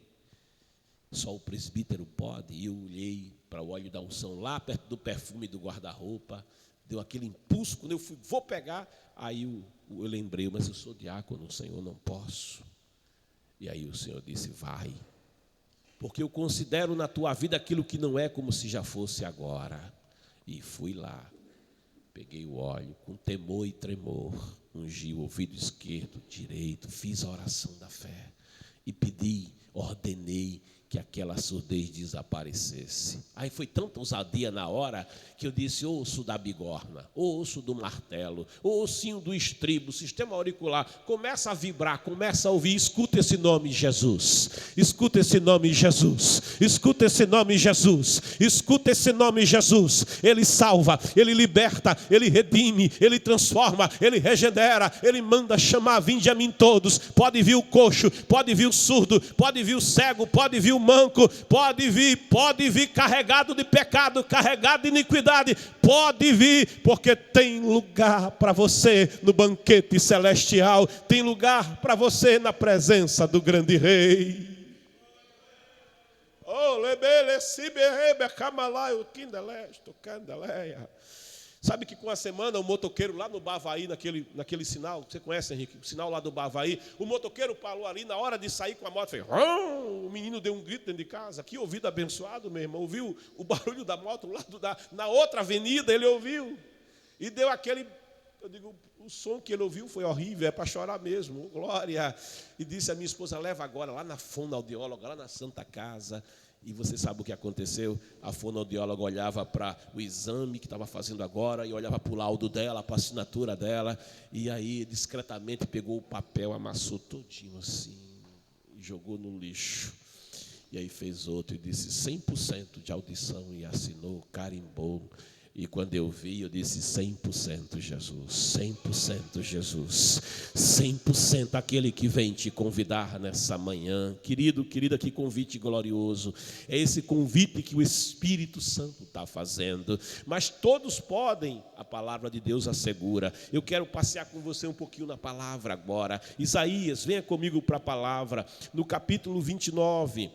só o presbítero pode. E eu olhei para o óleo da unção lá perto do perfume do guarda-roupa, deu aquele impulso. Quando eu vou pegar, aí eu lembrei, mas eu sou diácono, Senhor, não posso. E aí o Senhor disse: vai, porque eu considero na tua vida aquilo que não é como se já fosse agora. E fui lá, peguei o óleo com temor e tremor, ungi o ouvido esquerdo, direito, fiz a oração da fé e pedi, ordenei que aquela surdez desaparecesse. Aí foi tanta ousadia na hora que eu disse: osso da bigorna, osso do martelo, ossinho do estribo, sistema auricular, começa a vibrar, começa a ouvir. Escuta esse nome, Jesus. Escuta esse nome, Jesus. Escuta esse nome, Jesus. Escuta esse nome, Jesus. Ele salva, ele liberta, ele redime, ele transforma, ele regenera, ele manda chamar: vinde a mim todos. Pode vir o coxo, pode vir o surdo, pode vir o cego, pode vir o manco, pode vir carregado de pecado, carregado de iniquidade, pode vir, porque tem lugar para você no banquete celestial, tem lugar para você na presença do grande Rei. Sabe que com a semana o motoqueiro lá no Bavaí, naquele sinal, você conhece, Henrique? O sinal lá do Bavaí, o motoqueiro parou ali, na hora de sair com a moto, fez, o menino deu um grito dentro de casa. Que ouvido abençoado, meu irmão. Ouviu o barulho da moto lá na outra avenida, ele ouviu. E deu aquele, eu digo, o som que ele ouviu foi horrível, é para chorar mesmo, glória. E disse a minha esposa: leva agora lá na fonoaudióloga, lá na Santa Casa. E você sabe o que aconteceu? A fonoaudióloga olhava para o exame que estava fazendo agora e olhava para o laudo dela, para a assinatura dela, e aí discretamente pegou o papel, amassou todinho assim e jogou no lixo. E aí fez outro e disse 100% de audição e assinou, carimbou. E quando eu vi, eu disse 100% Jesus, 100% Jesus, 100% aquele que vem te convidar nessa manhã. Querido, querida, que convite glorioso. É esse convite que o Espírito Santo está fazendo. Mas todos podem, a palavra de Deus assegura. Eu quero passear com você um pouquinho na palavra agora. Isaías, venha comigo para a palavra, no capítulo 29.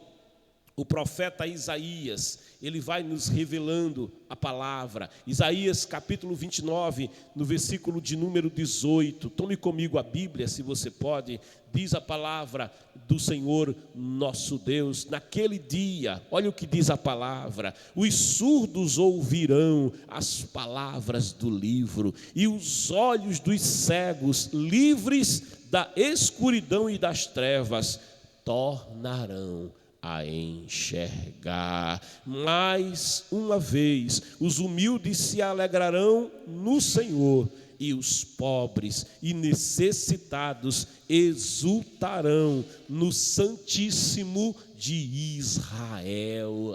o profeta Isaías, ele vai nos revelando a palavra. Isaías capítulo 29, no versículo de número 18. Tome comigo a Bíblia, se você pode. Diz a palavra do Senhor nosso Deus: naquele dia, olha o que diz a palavra: os surdos ouvirão as palavras do livro, e os olhos dos cegos, livres da escuridão e das trevas, tornarão a enxergar. Mais uma vez, os humildes se alegrarão no Senhor, e os pobres e necessitados exultarão no Santíssimo de Israel.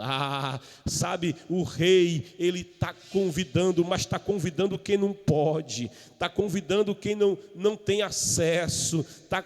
Sabe, o rei, ele está convidando, mas está convidando quem não pode, está convidando quem não tem acesso,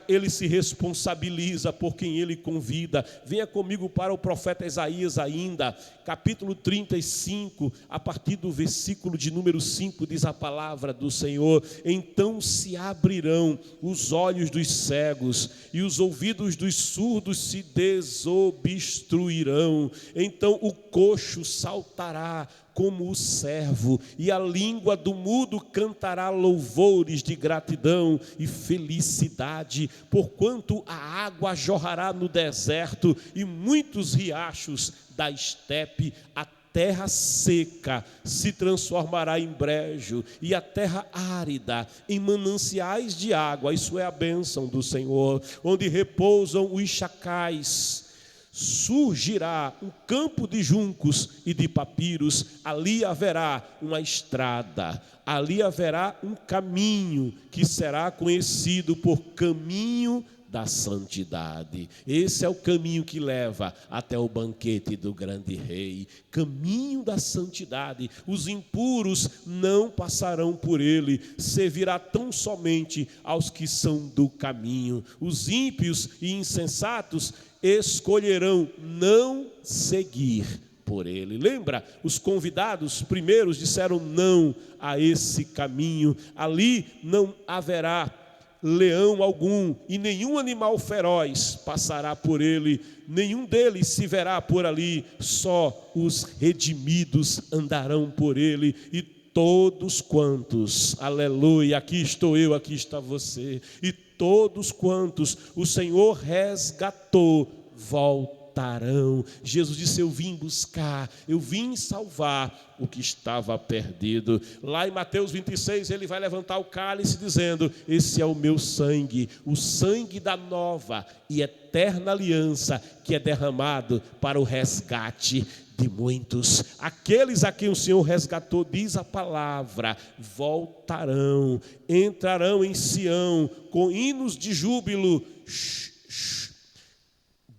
ele se responsabiliza por quem ele convida. Venha comigo para o profeta Isaías ainda, capítulo 35, a partir do versículo de número 5, diz a palavra do Senhor: então se abrirão os olhos dos cegos e os ouvidos dos surdos se desobstruirão. Então o coxo saltará como o servo, e a língua do mudo cantará louvores de gratidão e felicidade, porquanto a água jorrará no deserto e muitos riachos da estepe. A terra seca se transformará em brejo, e a terra árida em mananciais de água. Isso é a bênção do Senhor. Onde repousam os chacais, surgirá um campo de juncos e de papiros. Ali haverá uma estrada, ali haverá um caminho que será conhecido por caminho da santidade. Esse é o caminho que leva até o banquete do grande rei. Caminho da santidade. Os impuros não passarão por ele, servirá tão somente aos que são do caminho. Os ímpios e insensatos escolherão não seguir por ele. Lembra? Os convidados primeiros disseram não a esse caminho. Ali não haverá leão algum, e nenhum animal feroz passará por ele, nenhum deles se verá por ali, só os redimidos andarão por ele, e todos quantos, aleluia, aqui estou eu, aqui está você, e todos quantos o Senhor resgatou, voltarão. Jesus disse: eu vim buscar, eu vim salvar o que estava perdido. Lá em Mateus 26, ele vai levantar o cálice dizendo: esse é o meu sangue, o sangue da nova e eterna aliança, que é derramado para o resgate de muitos. Aqueles a quem o Senhor resgatou, diz a palavra, voltarão, entrarão em Sião com hinos de júbilo,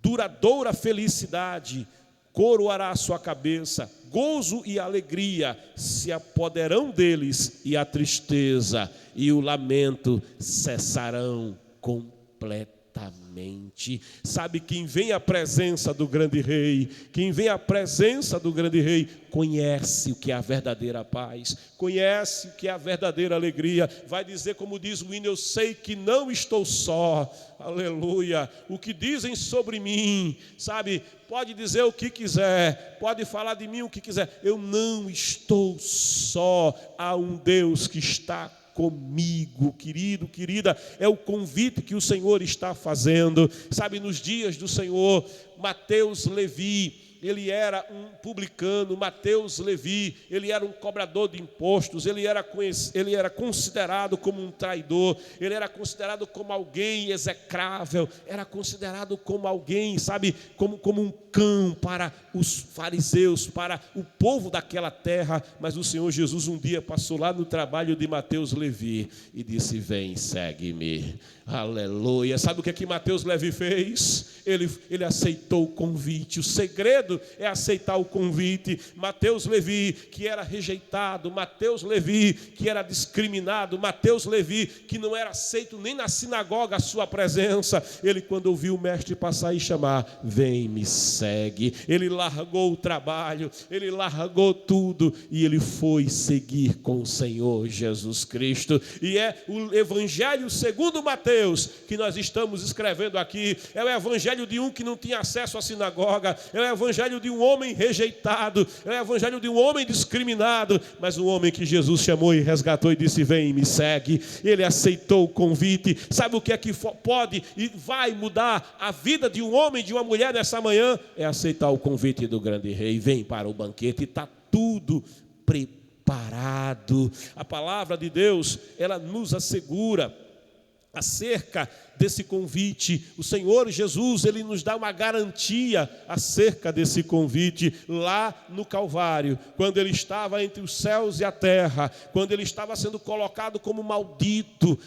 duradoura felicidade coroará a sua cabeça, gozo e alegria se apoderarão deles, e a tristeza e o lamento cessarão completamente. Sabe, quem vem à presença do grande rei, quem vem à presença do grande rei, conhece o que é a verdadeira paz, conhece o que é a verdadeira alegria. Vai dizer, como diz o hino: eu sei que não estou só, aleluia. O que dizem sobre mim, sabe, pode dizer o que quiser, pode falar de mim o que quiser, eu não estou só. Há um Deus que está comigo, querido, querida. É o convite que o Senhor está fazendo. Sabe, nos dias do Senhor, Mateus Levi, ele era um publicano. Mateus Levi, ele era um cobrador de impostos, ele era considerado como um traidor, ele era considerado como alguém execrável, era considerado como alguém, sabe, como um cão para os fariseus, para o povo daquela terra. Mas o Senhor Jesus um dia passou lá no trabalho de Mateus Levi e disse: vem, segue-me. Aleluia. Sabe o que Mateus Levi fez? Ele aceitou o convite. O segredo segredo é aceitar o convite. Mateus Levi, que era rejeitado, Mateus Levi, que era discriminado, Mateus Levi, que não era aceito nem na sinagoga a sua presença, ele, quando ouviu o mestre passar e chamar, vem, me segue, ele largou o trabalho, ele largou tudo e ele foi seguir com o Senhor Jesus Cristo. E é o Evangelho segundo Mateus que nós estamos escrevendo aqui. É o Evangelho de um que não tinha acesso à sinagoga, é o Evangelho de um homem rejeitado, é o Evangelho de um homem discriminado, mas um homem que Jesus chamou e resgatou e disse, vem e me segue. Ele aceitou o convite. Sabe o que é que pode e vai mudar a vida de um homem, de uma mulher nessa manhã? É aceitar o convite do grande rei. Vem para o banquete, está tudo preparado. A palavra de Deus, ela nos assegura acerca desse convite. O Senhor Jesus, ele nos dá uma garantia acerca desse convite lá no Calvário, quando ele estava entre os céus e a terra, quando ele estava sendo colocado como maldito,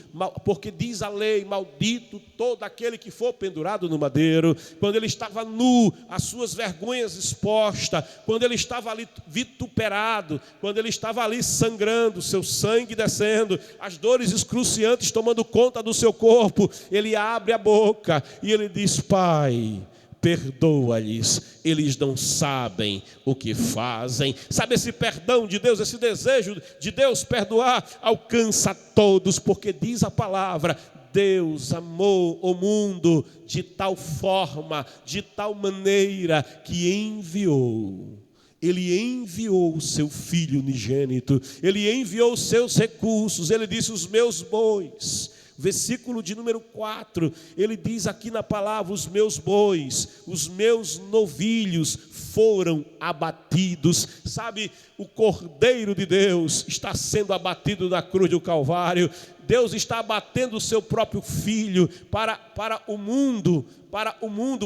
porque diz a lei, maldito todo aquele que for pendurado no madeiro, quando ele estava nu, as suas vergonhas expostas, quando ele estava ali vituperado, quando ele estava ali sangrando, seu sangue descendo, as dores excruciantes tomando conta do seu corpo, ele abre a boca e ele diz, Pai, perdoa-lhes, eles não sabem o que fazem. Sabe, esse perdão de Deus, esse desejo de Deus perdoar, alcança a todos, porque diz a palavra, Deus amou o mundo de tal forma, de tal maneira, que enviou. Ele enviou o seu Filho unigênito, ele enviou os seus recursos, ele disse, os meus bois. Versículo de número 4, ele diz aqui na palavra, os meus bois, os meus novilhos foram abatidos. Sabe, o Cordeiro de Deus está sendo abatido na cruz do Calvário. Deus está abatendo o seu próprio Filho para o mundo,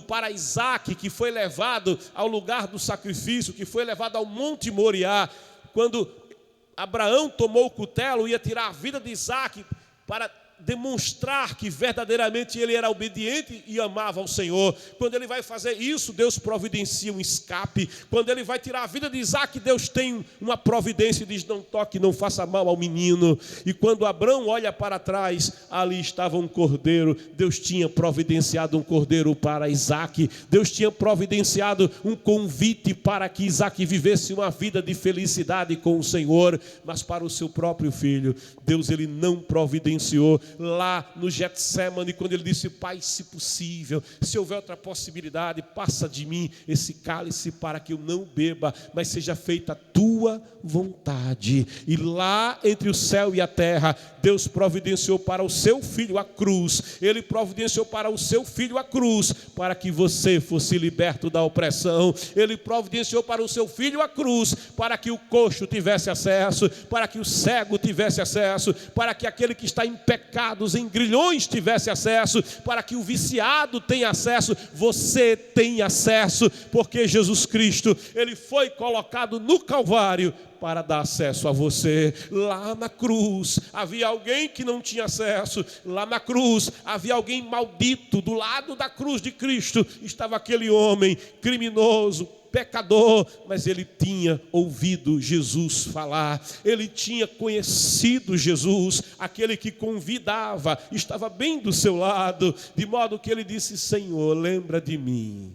para Isaac, que foi levado ao lugar do sacrifício, que foi levado ao Monte Moriá. Quando Abraão tomou o cutelo, ia tirar a vida de Isaac para demonstrar que verdadeiramente ele era obediente e amava ao Senhor. Quando ele vai fazer isso, Deus providencia um escape. Quando ele vai tirar a vida de Isaac, Deus tem uma providência e diz, não toque, não faça mal ao menino. E quando Abraão olha para trás, ali estava um cordeiro. Deus tinha providenciado um cordeiro para Isaac. Deus tinha providenciado um convite para que Isaac vivesse uma vida de felicidade com o Senhor. Mas para o seu próprio filho, Deus ele não providenciou. Lá no Getsemane, quando ele disse, Pai, se possível, se houver outra possibilidade, passa de mim esse cálice para que eu não beba, mas seja feita a tua vontade. E lá entre o céu e a terra, Deus providenciou para o seu filho a cruz. Ele providenciou para o seu filho a cruz, para que você fosse liberto da opressão. Ele providenciou para o seu filho a cruz, para que o coxo tivesse acesso, para que o cego tivesse acesso, para que aquele que está em pecado, em grilhões, tivesse acesso, para que o viciado tenha acesso. Você tem acesso, porque Jesus Cristo, ele foi colocado no Calvário para dar acesso a você. Lá na cruz havia alguém que não tinha acesso. Lá na cruz havia alguém maldito. Do lado da cruz de Cristo estava aquele homem criminoso, pecador, mas ele tinha ouvido Jesus falar, ele tinha conhecido Jesus, aquele que convidava, estava bem do seu lado, de modo que ele disse, Senhor, lembra de mim.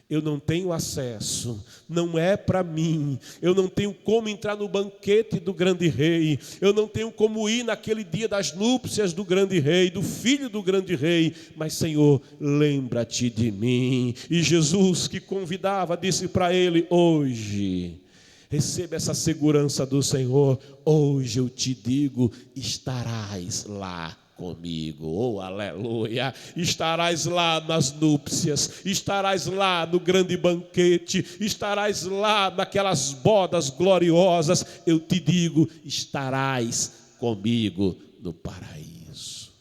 Eu não tenho acesso, não é para mim, eu não tenho como entrar no banquete do grande rei, eu não tenho como ir naquele dia das núpcias do grande rei, do filho do grande rei, mas Senhor, lembra-te de mim. E Jesus, que convidava, disse para ele, hoje, receba essa segurança do Senhor, hoje eu te digo, estarás lá comigo, oh aleluia, estarás lá nas núpcias, estarás lá no grande banquete, estarás lá naquelas bodas gloriosas, eu te digo, estarás comigo no paraíso.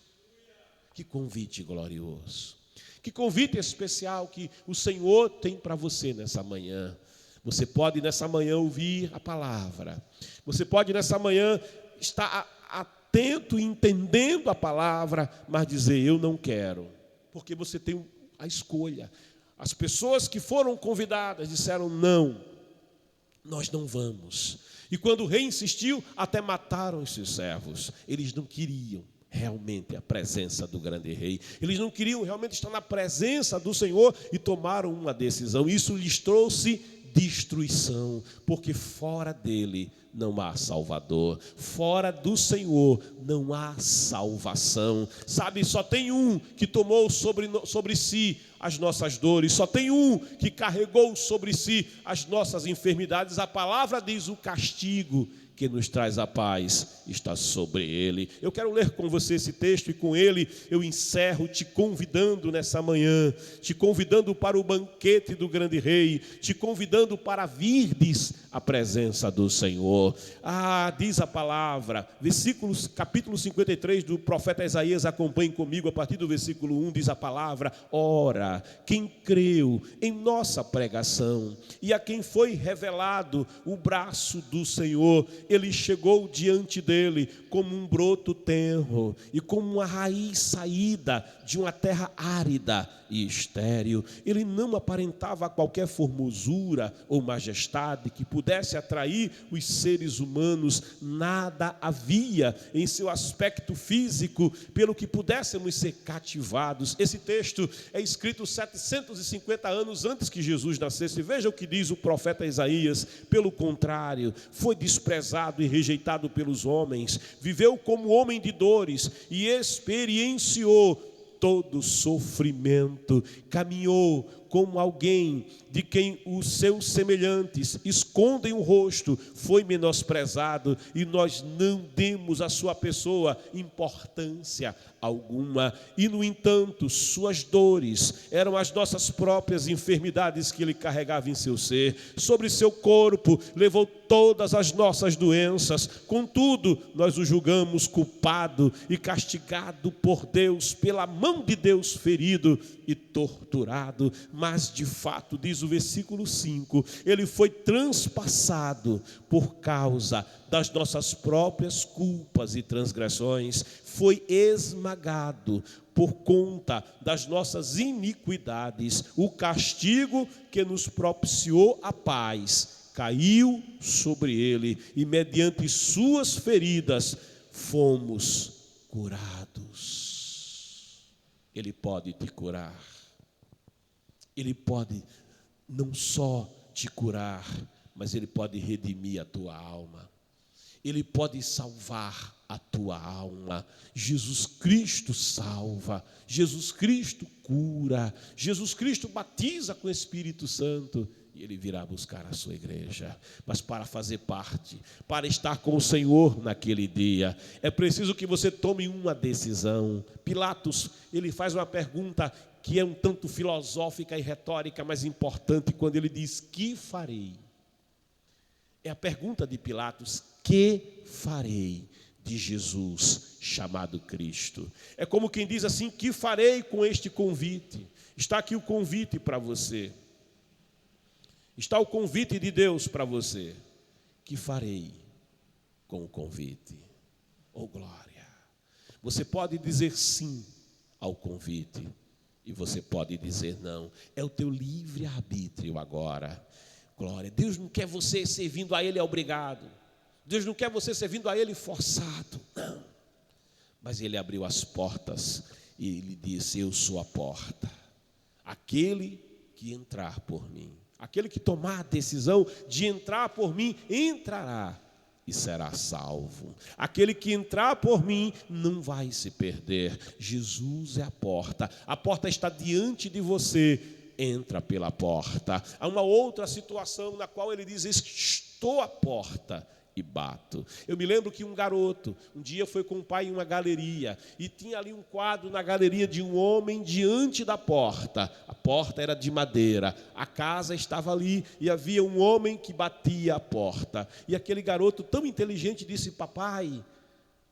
Que convite glorioso, que convite especial que o Senhor tem para você nessa manhã. Você pode nessa manhã ouvir a palavra, você pode nessa manhã estar atento, entendendo a palavra, mas dizer, eu não quero, porque você tem a escolha. As pessoas que foram convidadas disseram: não, nós não vamos. E quando o rei insistiu, até mataram os seus servos. Eles não queriam realmente a presença do grande rei. Eles não queriam realmente estar na presença do Senhor e tomaram uma decisão. Isso lhes trouxe destruição, porque fora dele não há Salvador, fora do Senhor não há salvação. Sabe, só tem um que tomou sobre si as nossas dores, só tem um que carregou sobre si as nossas enfermidades. A palavra diz: o castigo que nos traz a paz está sobre ele. Eu quero ler com você esse texto e com ele eu encerro te convidando nessa manhã, te convidando para o banquete do grande rei, te convidando para virdes à presença do Senhor. Diz a palavra, capítulo 53 do profeta Isaías, acompanhe comigo a partir do versículo 1, diz a palavra: ora, quem creu em nossa pregação e a quem foi revelado o braço do Senhor, ele chegou diante dele como um broto tenro e como uma raiz saída de uma terra árida e estéril. Ele não aparentava qualquer formosura ou majestade que pudesse atrair os seres humanos. Nada havia em seu aspecto físico pelo que pudéssemos ser cativados. Esse texto é escrito 750 anos antes que Jesus nascesse. Veja o que diz o profeta Isaías: pelo contrário, foi desprezado e rejeitado pelos homens, viveu como homem de dores e experienciou todo sofrimento, caminhou como alguém de quem os seus semelhantes escondem o rosto, foi menosprezado e nós não demos à sua pessoa importância alguma. E no entanto, suas dores eram as nossas próprias enfermidades que ele carregava em seu ser. Sobre seu corpo levou todas as nossas doenças, contudo nós o julgamos culpado e castigado por Deus, pela mão de Deus ferido e torturado. Mas de fato, diz o versículo 5, ele foi transpassado por causa das nossas próprias culpas e transgressões, foi esmagado por conta das nossas iniquidades. O castigo que nos propiciou a paz caiu sobre ele, e mediante suas feridas fomos curados. Ele pode te curar. Ele pode não só te curar, mas ele pode redimir a tua alma. Ele pode salvar a tua alma. Jesus Cristo salva, Jesus Cristo cura, Jesus Cristo batiza com o Espírito Santo. E ele virá buscar a sua igreja. Mas para fazer parte, para estar com o Senhor naquele dia, é preciso que você tome uma decisão. Pilatos, ele faz uma pergunta que é um tanto filosófica e retórica, mas importante, quando ele diz: que farei? É a pergunta de Pilatos: que farei de Jesus chamado Cristo? É como quem diz assim: que farei com este convite? Está aqui o convite para você. Está o convite de Deus para você. Que farei com o convite? Oh glória! Você pode dizer sim ao convite e você pode dizer não. É o teu livre-arbítrio agora. Glória! Deus não quer você servindo a Ele obrigado. Deus não quer você servindo a Ele forçado. Não. Mas Ele abriu as portas e Ele disse: eu sou a porta. Aquele que entrar por mim, aquele que tomar a decisão de entrar por mim, entrará e será salvo. Aquele que entrar por mim não vai se perder. Jesus é a porta está diante de você, entra pela porta. Há uma outra situação na qual ele diz: estou à porta e bato. Eu me lembro que um garoto, um dia foi com o pai em uma galeria, e tinha ali um quadro na galeria de um homem diante da porta. A porta era de madeira, a casa estava ali, e havia um homem que batia a porta. E aquele garoto tão inteligente disse: papai,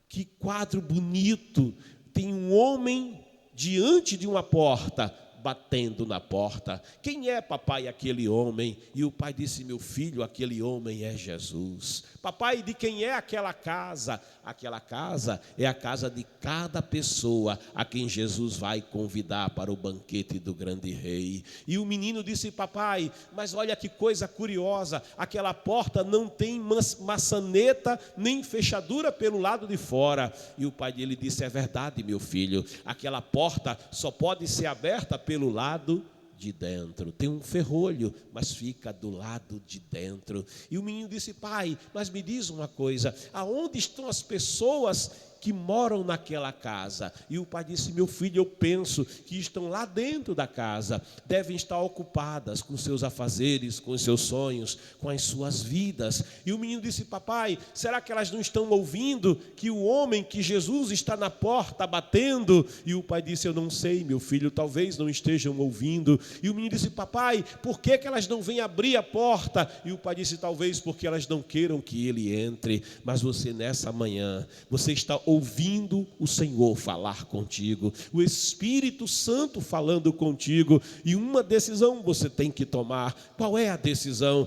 que quadro bonito, tem um homem diante de uma porta, batendo na porta. Quem é, papai, aquele homem? E o pai disse: meu filho, aquele homem é Jesus. Papai, de quem é aquela casa? Aquela casa é a casa de cada pessoa a quem Jesus vai convidar para o banquete do grande rei. E o menino disse: papai, mas olha que coisa curiosa, aquela porta não tem maçaneta nem fechadura pelo lado de fora. E o pai dele disse: é verdade, meu filho, aquela porta só pode ser aberta pelo lado de dentro. Tem um ferrolho, mas fica do lado de dentro. E o menino disse: pai, mas me diz uma coisa, aonde estão as pessoas que moram naquela casa? E o pai disse: meu filho, eu penso que estão lá dentro da casa, devem estar ocupadas com seus afazeres, com os seus sonhos, com as suas vidas. E o menino disse: papai, será que elas não estão ouvindo que o homem, que Jesus está na porta batendo? E o pai disse: eu não sei, meu filho, talvez não estejam ouvindo. E o menino disse: papai, por que elas não vêm abrir a porta? E o pai disse: talvez porque elas não queiram que ele entre. Mas você, nessa manhã, você está ouvindo o Senhor falar contigo, o Espírito Santo falando contigo, e uma decisão você tem que tomar. Qual é a decisão?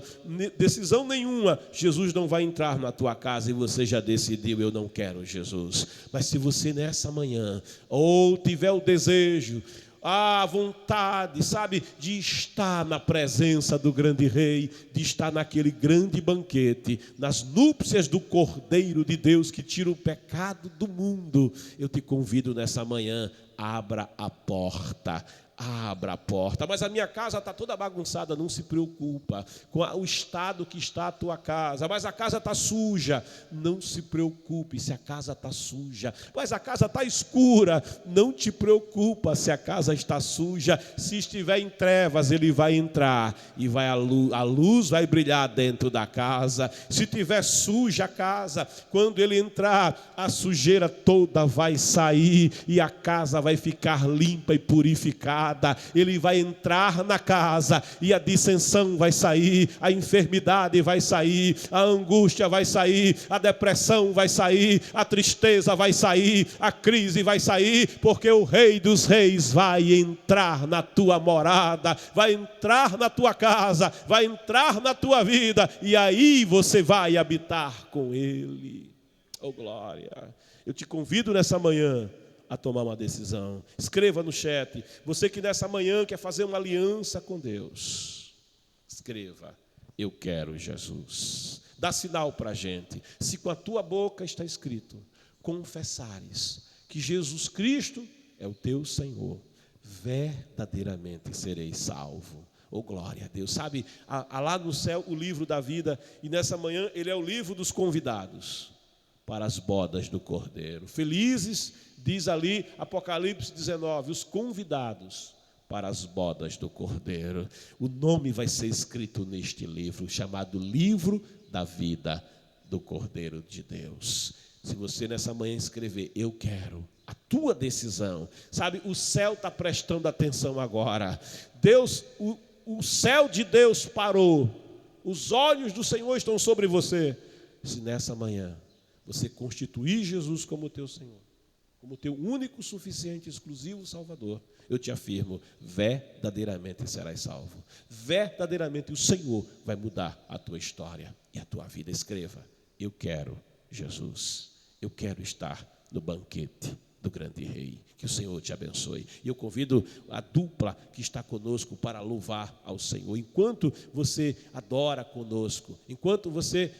Decisão nenhuma. Jesus não vai entrar na tua casa e você já decidiu: eu não quero Jesus. Mas se você nessa manhã ou tiver o desejo, a vontade, sabe, de estar na presença do grande rei, de estar naquele grande banquete, nas núpcias do Cordeiro de Deus que tira o pecado do mundo, eu te convido nessa manhã: abra a porta. Abra a porta. Mas a minha casa está toda bagunçada. Não se preocupa com o estado que está a tua casa. Mas a casa está suja. Não se preocupe se a casa está suja. Mas a casa está escura. Não te preocupa se a casa está suja. Se estiver em trevas, ele vai entrar e a luz vai brilhar dentro da casa. Se tiver suja a casa, quando ele entrar, a sujeira toda vai sair e a casa vai ficar limpa e purificada. Ele vai entrar na casa e a dissensão vai sair, a enfermidade vai sair, a angústia vai sair, a depressão vai sair, a tristeza vai sair, a crise vai sair, porque o Rei dos Reis vai entrar na tua morada, vai entrar na tua casa, vai entrar na tua vida, e aí você vai habitar com Ele. Oh, glória! Eu te convido nessa manhã a tomar uma decisão. Escreva no chat. Você que nessa manhã quer fazer uma aliança com Deus, escreva: eu quero Jesus. Dá sinal para a gente. Se com a tua boca está escrito, confessares que Jesus Cristo é o teu Senhor, verdadeiramente sereis salvo. Oh, glória a Deus. Sabe, há lá no céu o livro da vida, e nessa manhã ele é o livro dos convidados para as bodas do Cordeiro. Felizes, diz ali Apocalipse 19, os convidados para as bodas do Cordeiro. O nome vai ser escrito neste livro, chamado Livro da Vida do Cordeiro de Deus. Se você nessa manhã escrever: eu quero, a tua decisão, sabe, o céu está prestando atenção agora. Deus, o céu de Deus parou, os olhos do Senhor estão sobre você. Se nessa manhã você constituir Jesus como teu Senhor, como teu único, suficiente, exclusivo Salvador, eu te afirmo, verdadeiramente serás salvo. Verdadeiramente o Senhor vai mudar a tua história e a tua vida. Escreva: eu quero Jesus. Eu quero estar no banquete do grande rei. Que o Senhor te abençoe. E eu convido a dupla que está conosco para louvar ao Senhor. Enquanto você adora conosco, enquanto você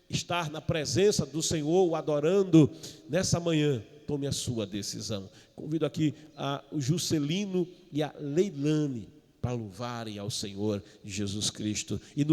estar na presença do Senhor, o adorando, nessa manhã, tome a sua decisão. Convido aqui o Juscelino e a Leilane para louvarem ao Senhor Jesus Cristo. E no